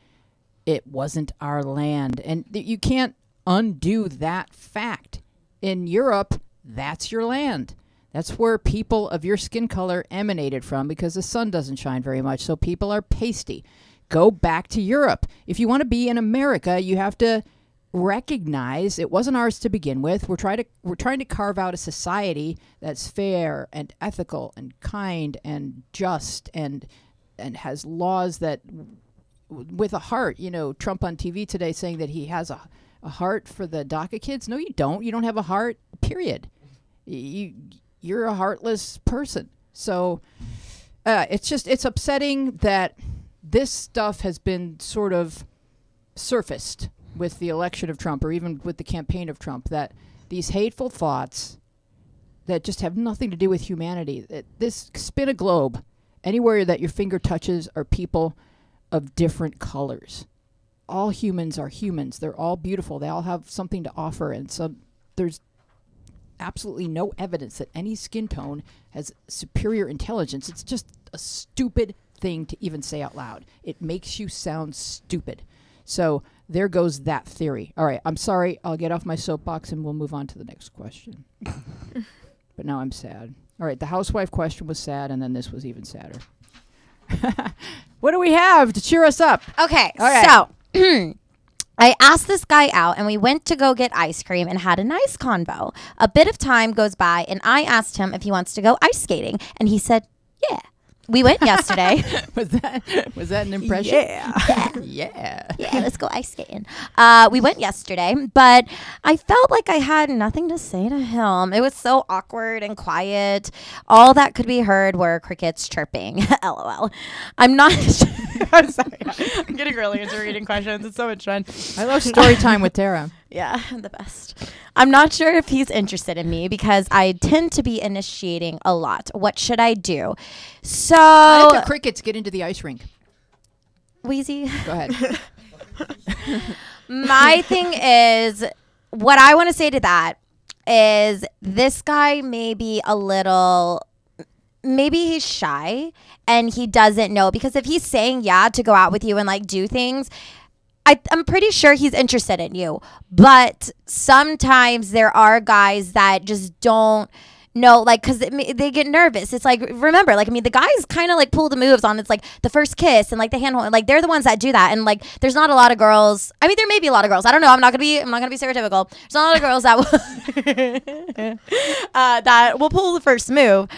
It wasn't our land. And you can't undo that fact. In Europe, that's your land. That's where people of your skin color emanated from, because the sun doesn't shine very much, so people are pasty. Go back to Europe. If you want to be in America, you have to recognize it wasn't ours to begin with. We're trying to carve out a society that's fair and ethical and kind and just and has laws that, with a heart. You know, Trump on TV today saying that he has a heart for the DACA kids. No, you don't. You don't have a heart, period. You're a heartless person. So it's upsetting that this stuff has been sort of surfaced with the election of Trump, or even with the campaign of Trump, that these hateful thoughts that just have nothing to do with humanity, this spin a globe, anywhere that your finger touches are people of different colors. All humans are humans. They're all beautiful. They all have something to offer. And so there's absolutely no evidence that any skin tone has superior intelligence. It's just a stupid thing to even say out loud. It makes you sound stupid. So there goes that theory. All right, I'm sorry. I'll get off my soapbox and we'll move on to the next question. But now I'm sad. All right, the housewife question was sad, and then this was even sadder. What do we have to cheer us up? Okay, so I asked this guy out, and we went to go get ice cream and had a nice convo. A bit of time goes by, and I asked him if he wants to go ice skating, and he said, yeah. We went yesterday. Was that an impression? Yeah, let's go ice skating. We went yesterday, but I felt like I had nothing to say to him. It was so awkward and quiet. All that could be heard were crickets chirping. LOL. I'm not... I'm sorry. I'm getting really into reading questions. It's so much fun. I love story time with Tara. Yeah, the best. I'm not sure if he's interested in me because I tend to be initiating a lot. What should I do? So... How did the crickets get into the ice rink? Wheezy. Go ahead. My thing is, what I want to say to that is this guy may be a little... Maybe he's shy and he doesn't know, because if he's saying yeah to go out with you and like do things, I'm pretty sure he's interested in you. But sometimes there are guys that just don't know, like, because they get nervous. It's like, remember, like, I mean, the guys kind of like pull the moves on, it's like the first kiss and like the hand hold, like they're the ones that do that. And like, there's not a lot of girls. I mean, there may be a lot of girls. I don't know. I'm not gonna be stereotypical. There's not a lot of girls that that will pull the first move.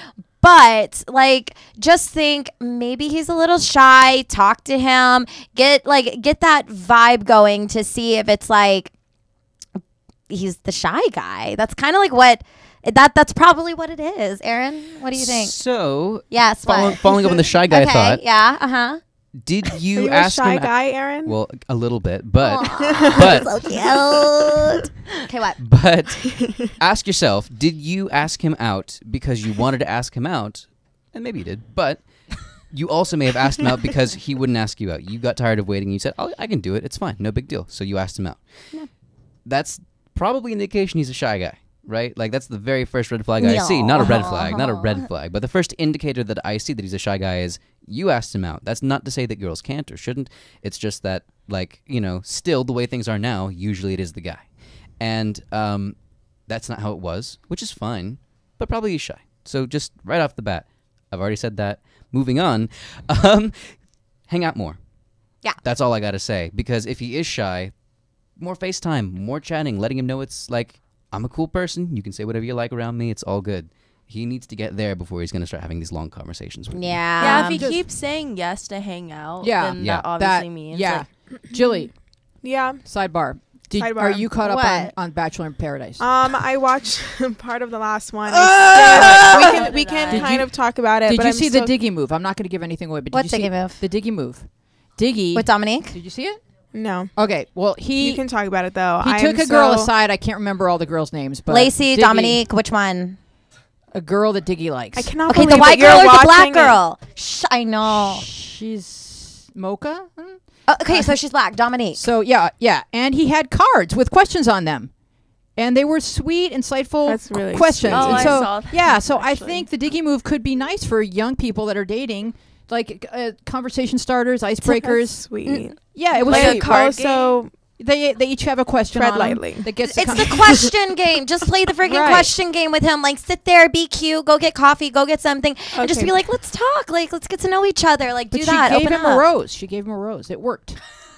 But like, just think maybe he's a little shy. Talk to him. Get that vibe going to see if it's like, he's the shy guy. That's kind of like what that's probably what it is. Aaron, what do you think? So, Yes, following up on the shy guy okay, thought, yeah, uh-huh. did Are you you a ask shy him? guy, Aaron? Well, a little bit, but So cute. Okay, what? but ask yourself: did you ask him out because you wanted to ask him out? And maybe you did, but you also may have asked him out because he wouldn't ask you out. You got tired of waiting. And you said, "Oh, I can do it. It's fine. No big deal." So you asked him out. Yeah. That's probably an indication he's a shy guy. Right? Like, that's the very first red flag I see. Not a red flag, not a red flag. But the first indicator that I see that he's a shy guy is you asked him out. That's not to say that girls can't or shouldn't. It's just that, like, you know, still the way things are now, usually it is the guy. And that's not how it was, which is fine. But probably he's shy. So just right off the bat, I've already said that. Moving on. Hang out more. Yeah. That's all I got to say. Because if he is shy, more FaceTime, more chatting, letting him know it's like, I'm a cool person. You can say whatever you like around me. It's all good. He needs to get there before he's going to start having these long conversations with me. Yeah, if he just- keeps saying yes to hang out, Yeah. then Yeah. that obviously means Yeah. like, Jilly, Yeah. sidebar. Sidebar. Are you caught up What? on Bachelor in Paradise? I watched part of the last one. We can Did kind you- of talk about it. Did but you I'm see still, the Diggy move? I'm not going to give anything away, but What did you see Diggy move? The Diggy move. Diggy. With Dominique? Did you see it? No. Okay. Well, You can talk about it though. he I took am a girl so- aside. I can't remember all the girls' names, but Lacey, Diggy- Dominique, which one? a girl that Diggy likes. I cannot Okay, believe the white that you're girl or the black watching it. girl? I know. She's Mocha. Okay, so she's black. Dominique. So yeah, and he had cards with questions on them, and they were sweet, insightful That's really questions. sweet. Oh, and I so saw that, yeah, so I actually. think the Diggy move could be nice for young people that are dating, like conversation starters, That's icebreakers. sweet. Yeah, it was Like a sweet. card Also, They each have a question Tread on 'em lightly. that gets It's the question game. Just play the freaking Right. question game with him. Like, sit there, be cute, go get coffee, go get something, and just Okay. be like, let's talk. Like, let's get to know each other. Like, But do she that. gave Open him up. a rose. She gave him a rose. It worked.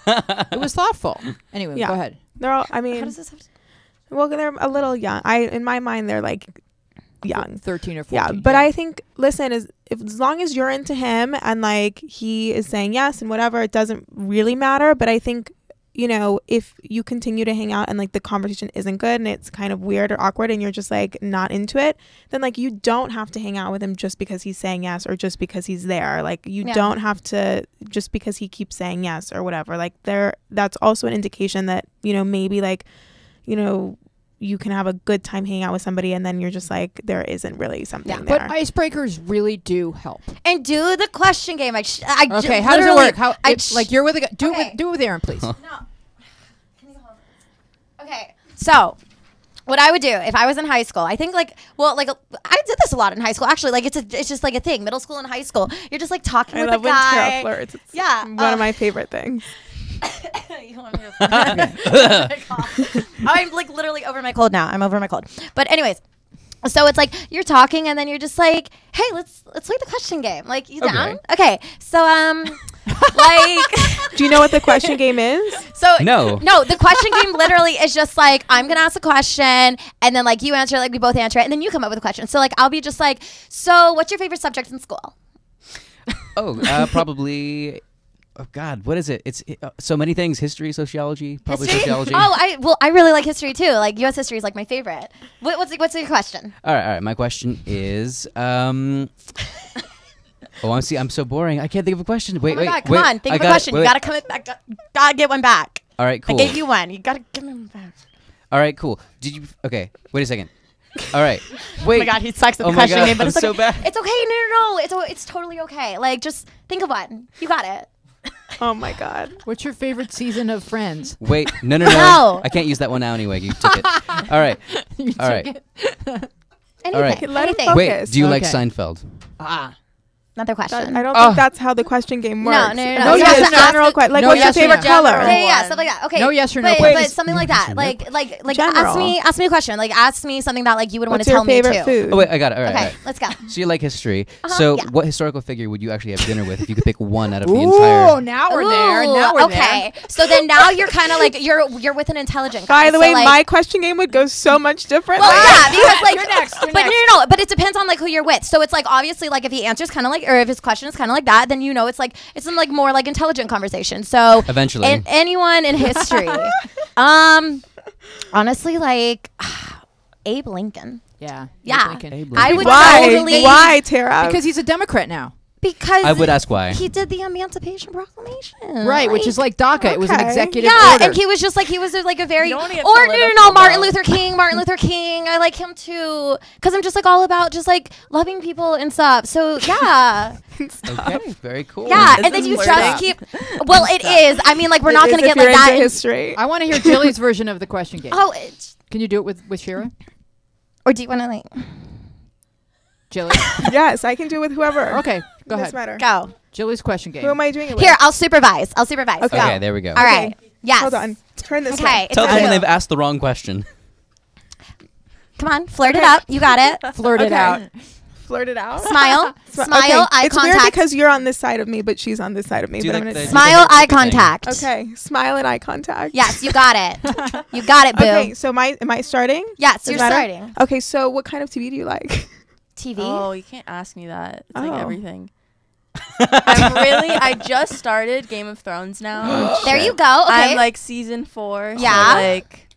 It was thoughtful. Anyway, Yeah. go ahead. they're all. I How mean, does this have to- well, they're a little young. In my mind, they're like young. 13 or 14. Yeah, but I think listen, as long as you're into him and like he is saying yes and whatever, it doesn't really matter. But I think, you know, if you continue to hang out and like the conversation isn't good and it's kind of weird or awkward and you're just like not into it, then like you don't have to hang out with him just because he's saying yes or just because he's there. Like you Yeah. don't have to just because he keeps saying yes or whatever. Like that's also an indication that, you know, maybe like, you know, you can have a good time hanging out with somebody and then you're just like there isn't really something there. But icebreakers really do help. And do the question game. Okay, how does it literally- work? How I like you're with a guy. Do Okay. it with Aaron, please. No. Okay, so what I would do if I was in high school, I think I did this a lot in high school. Actually, like it's just like a thing. Middle school and high school, you're just like talking I with love a when guy. Tara flirts. It's Yeah, one of my favorite things. You want me to- I'm like literally over my cold now. I'm over my cold. But anyways, so it's like you're talking and then you're just like, hey, let's play the question game. Like, you down? Okay. So like Do you know what the question game is? so No. the question game literally is just like I'm gonna ask a question and then like you answer it, like we both answer it, and then you come up with a question. So like I'll be just like, so what's your favorite subject in school? Probably. Oh God, what is it? It's so many things: history, sociology, probably History? sociology. Oh, I really like history too. Like U.S. history is like my favorite. What's your question? All right. My question is, I'm so boring. I can't think of a question. Wait, Oh my God, come wait. on, think I of a got it. question. Wait, You gotta come back. Gotta get one back. All right, cool. I gave you one. You gotta give me one back. All right, cool. Did you? Okay, wait a second. All right, wait. Oh my God, he sucks at the Oh my question God, game, but I'm it's okay. so bad. It's okay. No. It's totally okay. Like just think of one. You got it. Oh my God. What's your favorite season of Friends? Wait, no. No. I can't use that one now anyway. You took it. All right. You All took right. it. Anything. All right. Let him Anything. focus. Wait, do you like Okay. Seinfeld? Another question. I don't think that's how the question game works. No. No, It's yes just or a no. general question. Like, No, what's yes or your favorite no. color? Yeah, stuff like that. Okay. No, yes or no But, question. but something like that. Like General. ask me a question. Like ask me something that like you would want What's to your tell me favorite too. food? Oh wait, I got it. All right. Okay, all right. let's go. So you like history. Uh-huh, So yeah. what historical figure would you actually have dinner with if you could pick one out of the Ooh, entire? now we're there. Now we're okay. So then now you're kind of like you're with an intelligent guy. By the So, way, like, my question game would go so much different. well, yeah, because like You're next, you're but next. no, but it depends on like who you're with. So it's like obviously like if he answers kind of like or if his question is kind of like that, then you know it's some like more like intelligent conversation. So Eventually. anyone in history, Honestly, like Abe Lincoln. Yeah. Yeah. Lincoln. I would Why? totally Why, Tara? Because he's a Democrat now. because I would ask why. he did the Emancipation Proclamation, Right, which is like DACA. It was an Okay. executive yeah, order. and he was just like a very You don't get ordinary. political, Martin though. Luther King. Martin Luther King. I like him too because I'm just like all about just like loving people and stuff. So yeah, Okay, very cool. yeah, Is and then this you flirting? just keep. Well, it is. I mean, like we're not It gonna is get if you're like that. into in- history. I want to hear Jilly's version of the question game. Oh, Can you do it with Shira? or do you want to like Jilly? Yes, I can do it with whoever. Okay, go Doesn't ahead. matter. go? Jilly's question game. Who am I doing it with? Here, I'll supervise. Okay. Okay, there we go. All right. Yes. Hold on. Turn this Okay. way. it's Tell up them to when you. they've asked the wrong question. Come on, flirt it up. You got it. Flirt it Okay. out. Flirt it out. Smile. Smile. Eye It's weird contact. because you're on this side of me, but she's on this side of me. Do you But I'm like gonna the- Smile. Eye thing. contact. Okay, smile and eye contact. Yes, you got it. You got it, boo. Okay, so am I starting? Yes, Does you're that matter? starting. Okay, so what kind of TV do you like? TV. Oh, you can't ask me that. It's like Oh. everything. I just started Game of Thrones now. There you go. Okay. I'm like season 4. Yeah. So like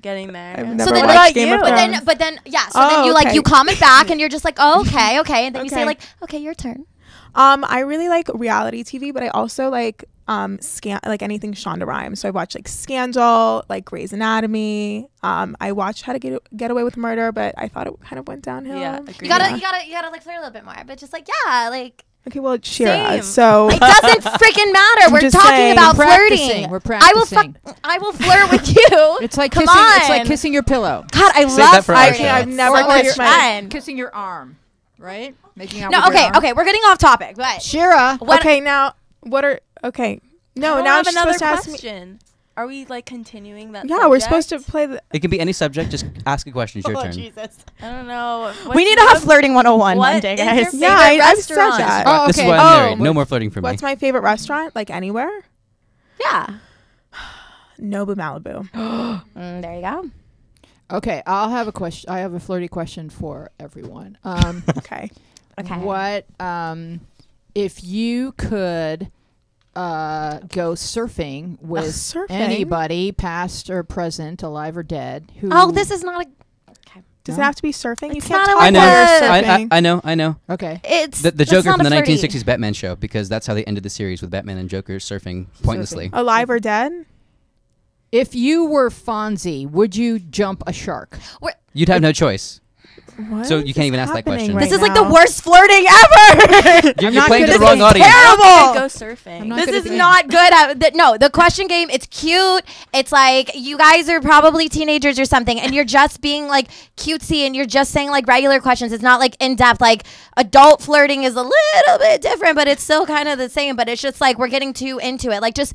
getting there. I've So never then watched what about Game of you? Thrones. but then yeah. So Oh, then you like okay. you comment back and you're just like, oh, okay, and then you say Okay. like, okay, your turn. I really like reality TV, but I also like like anything Shonda Rhimes. So I watch like Scandal, like Grey's Anatomy. I watched How to Get Away with Murder, but I thought it kind of went downhill. Yeah, You agreed. gotta like flirt a little bit more, but just like yeah, like Okay, well, it's Shira. Same. So it doesn't freaking matter. We're just talking saying. about We're practicing. flirting. We're I will practicing. I will flirt with you. It's like Come kissing. It's on. like kissing your pillow. God, I Save love that for our flirting. show. I've never Or kissed your- my. Kissing your arm, right? Making out. No, with your okay, arm. okay, we're getting off topic, but Shira. what? Okay, now what are okay? No, I don't now have she's another supposed to ask me. question. Are we like continuing that? Yeah, we're supposed to subject? play the. It can be any subject. Just ask a question. It's your turn. I don't know. We need to have flirting 101 What Monday, is your guys. favorite Yeah, I've said restaurant? that. Oh, This is okay. why I'm Oh, married. No more flirting for me. What's my favorite restaurant? Like anywhere? Yeah. Nobu Malibu. There you go. Okay, I'll have a question. I have a flirty question for everyone. Okay. Okay. What if you could go surfing with surfing? anybody, past or present, alive or dead? Who? Oh, this is not a. Does No? it have to be surfing? You It's can't not talk a I know. word. about surfing. I know. Okay. It's The that's Joker not from a the flirty. 1960s Batman show, because that's how they ended the series, with Batman and Joker surfing pointlessly. Alive or dead? If you were Fonzie, would you jump a shark? You'd have no choice. What So you can't is even ask that happening question. right This is like the now? worst flirting ever. You're not playing to good the at wrong this. audience. Terrible. Go surfing. I'm not This good at is the not good. No, the question game, it's cute. It's like you guys are probably teenagers or something, and you're just being like cutesy, and you're just saying like regular questions. It's not like in depth. Like adult flirting is a little bit different, but it's still kind of the same. But it's just like we're getting too into it. Like just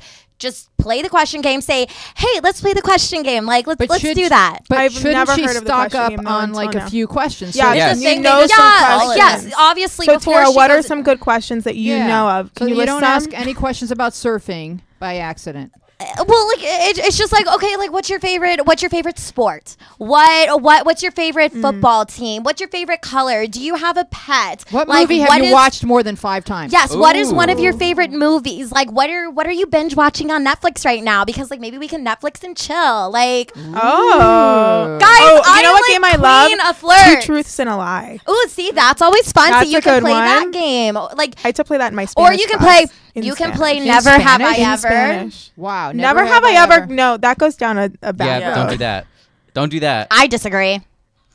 play the question game. Say, hey, let's play the question game. Like let's should do she- that. But I've shouldn't never she heard of the stock question up game, no, on until like a now. few questions? Yeah, so Yes. It's a you thing know that- some yes, questions. yes, obviously. So before Tara, she what are goes- some good questions that you Yeah. know of? So Can you you list don't some? ask any questions about surfing by accident. Well, like it's just like okay, like what's your favorite sport? What's your favorite football team? What's your favorite color? Do you have a pet? What Like, movie have what you is- watched more than 5 times? Yes, what is one of your Ooh. favorite movies? Like what are you binge watching on Netflix right now? Because like maybe we can Netflix and chill. Like Oh. guys, Oh, I you know am what like game I queen love? of flirt. 2 Truths and a Lie. Ooh, see, that's always fun. That's so you a can good play that one. game. Like I had to play that in my Spanish or you can class play in you can Spanish. play In Never Have I Spanish? In Ever. Spanish. Wow. Never have I ever. No, that goes down a bad Yeah, road. don't do that. Don't do that. I disagree.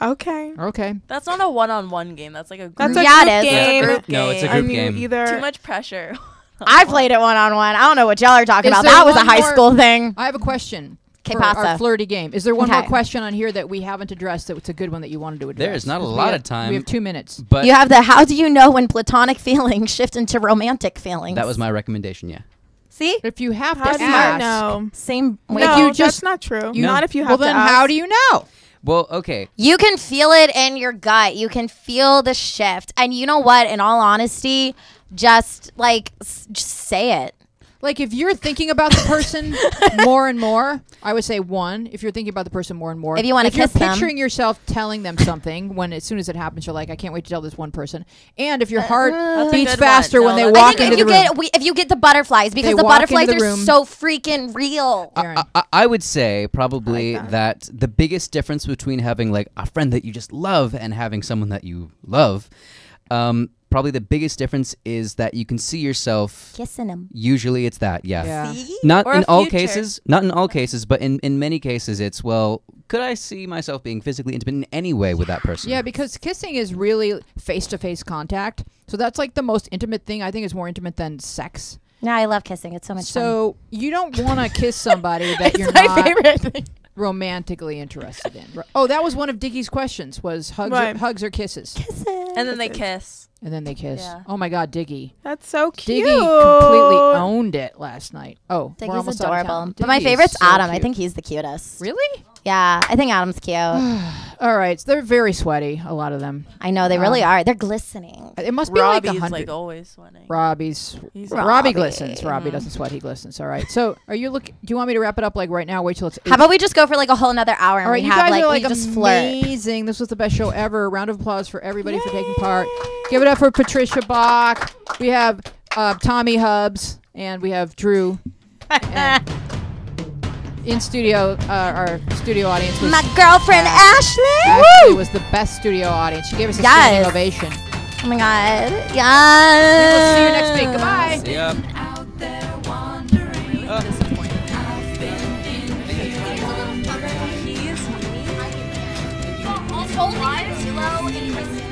Okay. Okay. That's not a one-on-one game. That's like a group. That's a Yeah, group it is. game. Group No, it's a game. group And you game. either Too much pressure. I played it one-on-one. I don't know what y'all are talking Is about. there That was a one high more- school thing. I have a question. Que for our pasa? flirty game. Is there one more Okay. question on here that we haven't addressed that it's a good one that you wanted to address? There is not a 'Cause we lot have- of time. We have 2 minutes. But You have the how do you know when platonic feelings shift into romantic feelings? that was my recommendation. Yeah. See? If you have how to do you ask, know? Same way. No, you that's just- not true. you- Not if you well have then to ask. how do you know? Well, okay. You can feel it in your gut. You can feel the shift. And you know what? In all honesty, just like just say it. Like, if you're thinking about the person more and more, I would say 1. If you're thinking about the person more and more, If you wanna kiss you're them. picturing yourself telling them something, when as soon as it happens, you're like, I can't wait to tell this one person. And if your heart That's a beats good faster one. when No, they that's walk a into good the room. if you get the butterflies, because They the walk into butterflies the are room. so freaking real. Aaron. I would say probably that the biggest difference between having like a friend that you just love and having someone that you love, probably the biggest difference is that you can see yourself Kissing him. Usually it's that, yeah. Yeah. See? Not Or in a all future. cases, not in all cases, but in many cases it's, well, could I see myself being physically intimate in any way with that person? Yeah, because kissing is really face-to-face contact. So that's like the most intimate thing. I think it's more intimate than sex. No, I love kissing. It's so much fun. So you don't want to kiss somebody that you're my not favorite thing. romantically interested in. Oh, that was one of Dickie's questions, was Right. hugs or kisses. And then they kiss. And then they kiss. Yeah. Oh my God, Diggy. That's so cute. Diggy completely owned it last night. Oh, we're Diggie's almost out of adorable. time. But my Diggy is favorite's so Adam. I cute. think he's the cutest. Really? Yeah, I think Adam's cute. All right, so they're very sweaty, a lot of them. I know, they really are. They're glistening. It must be Robbie's like 100. like always sweating. Robbie Robbie. glistens. Robbie doesn't sweat. He glistens. All right. So, are you do you want me to wrap it up like right now? Wait till it's. How about we just go for like a whole another hour and All right, we you have guys like, are we like just flirt. amazing. This was the best show ever. Round of applause for everybody for taking part. Give it up for Patricia Bach. We have Tommy Hubbs and we have Drew. And in studio, our studio audience was My girlfriend Ashley. Ashley was the best studio audience. She gave us a standing Yes. ovation. Oh my God. We'll Yes. see you next week. Goodbye. See ya. Out there wandering. I've been in His whole life, Zillow and Chris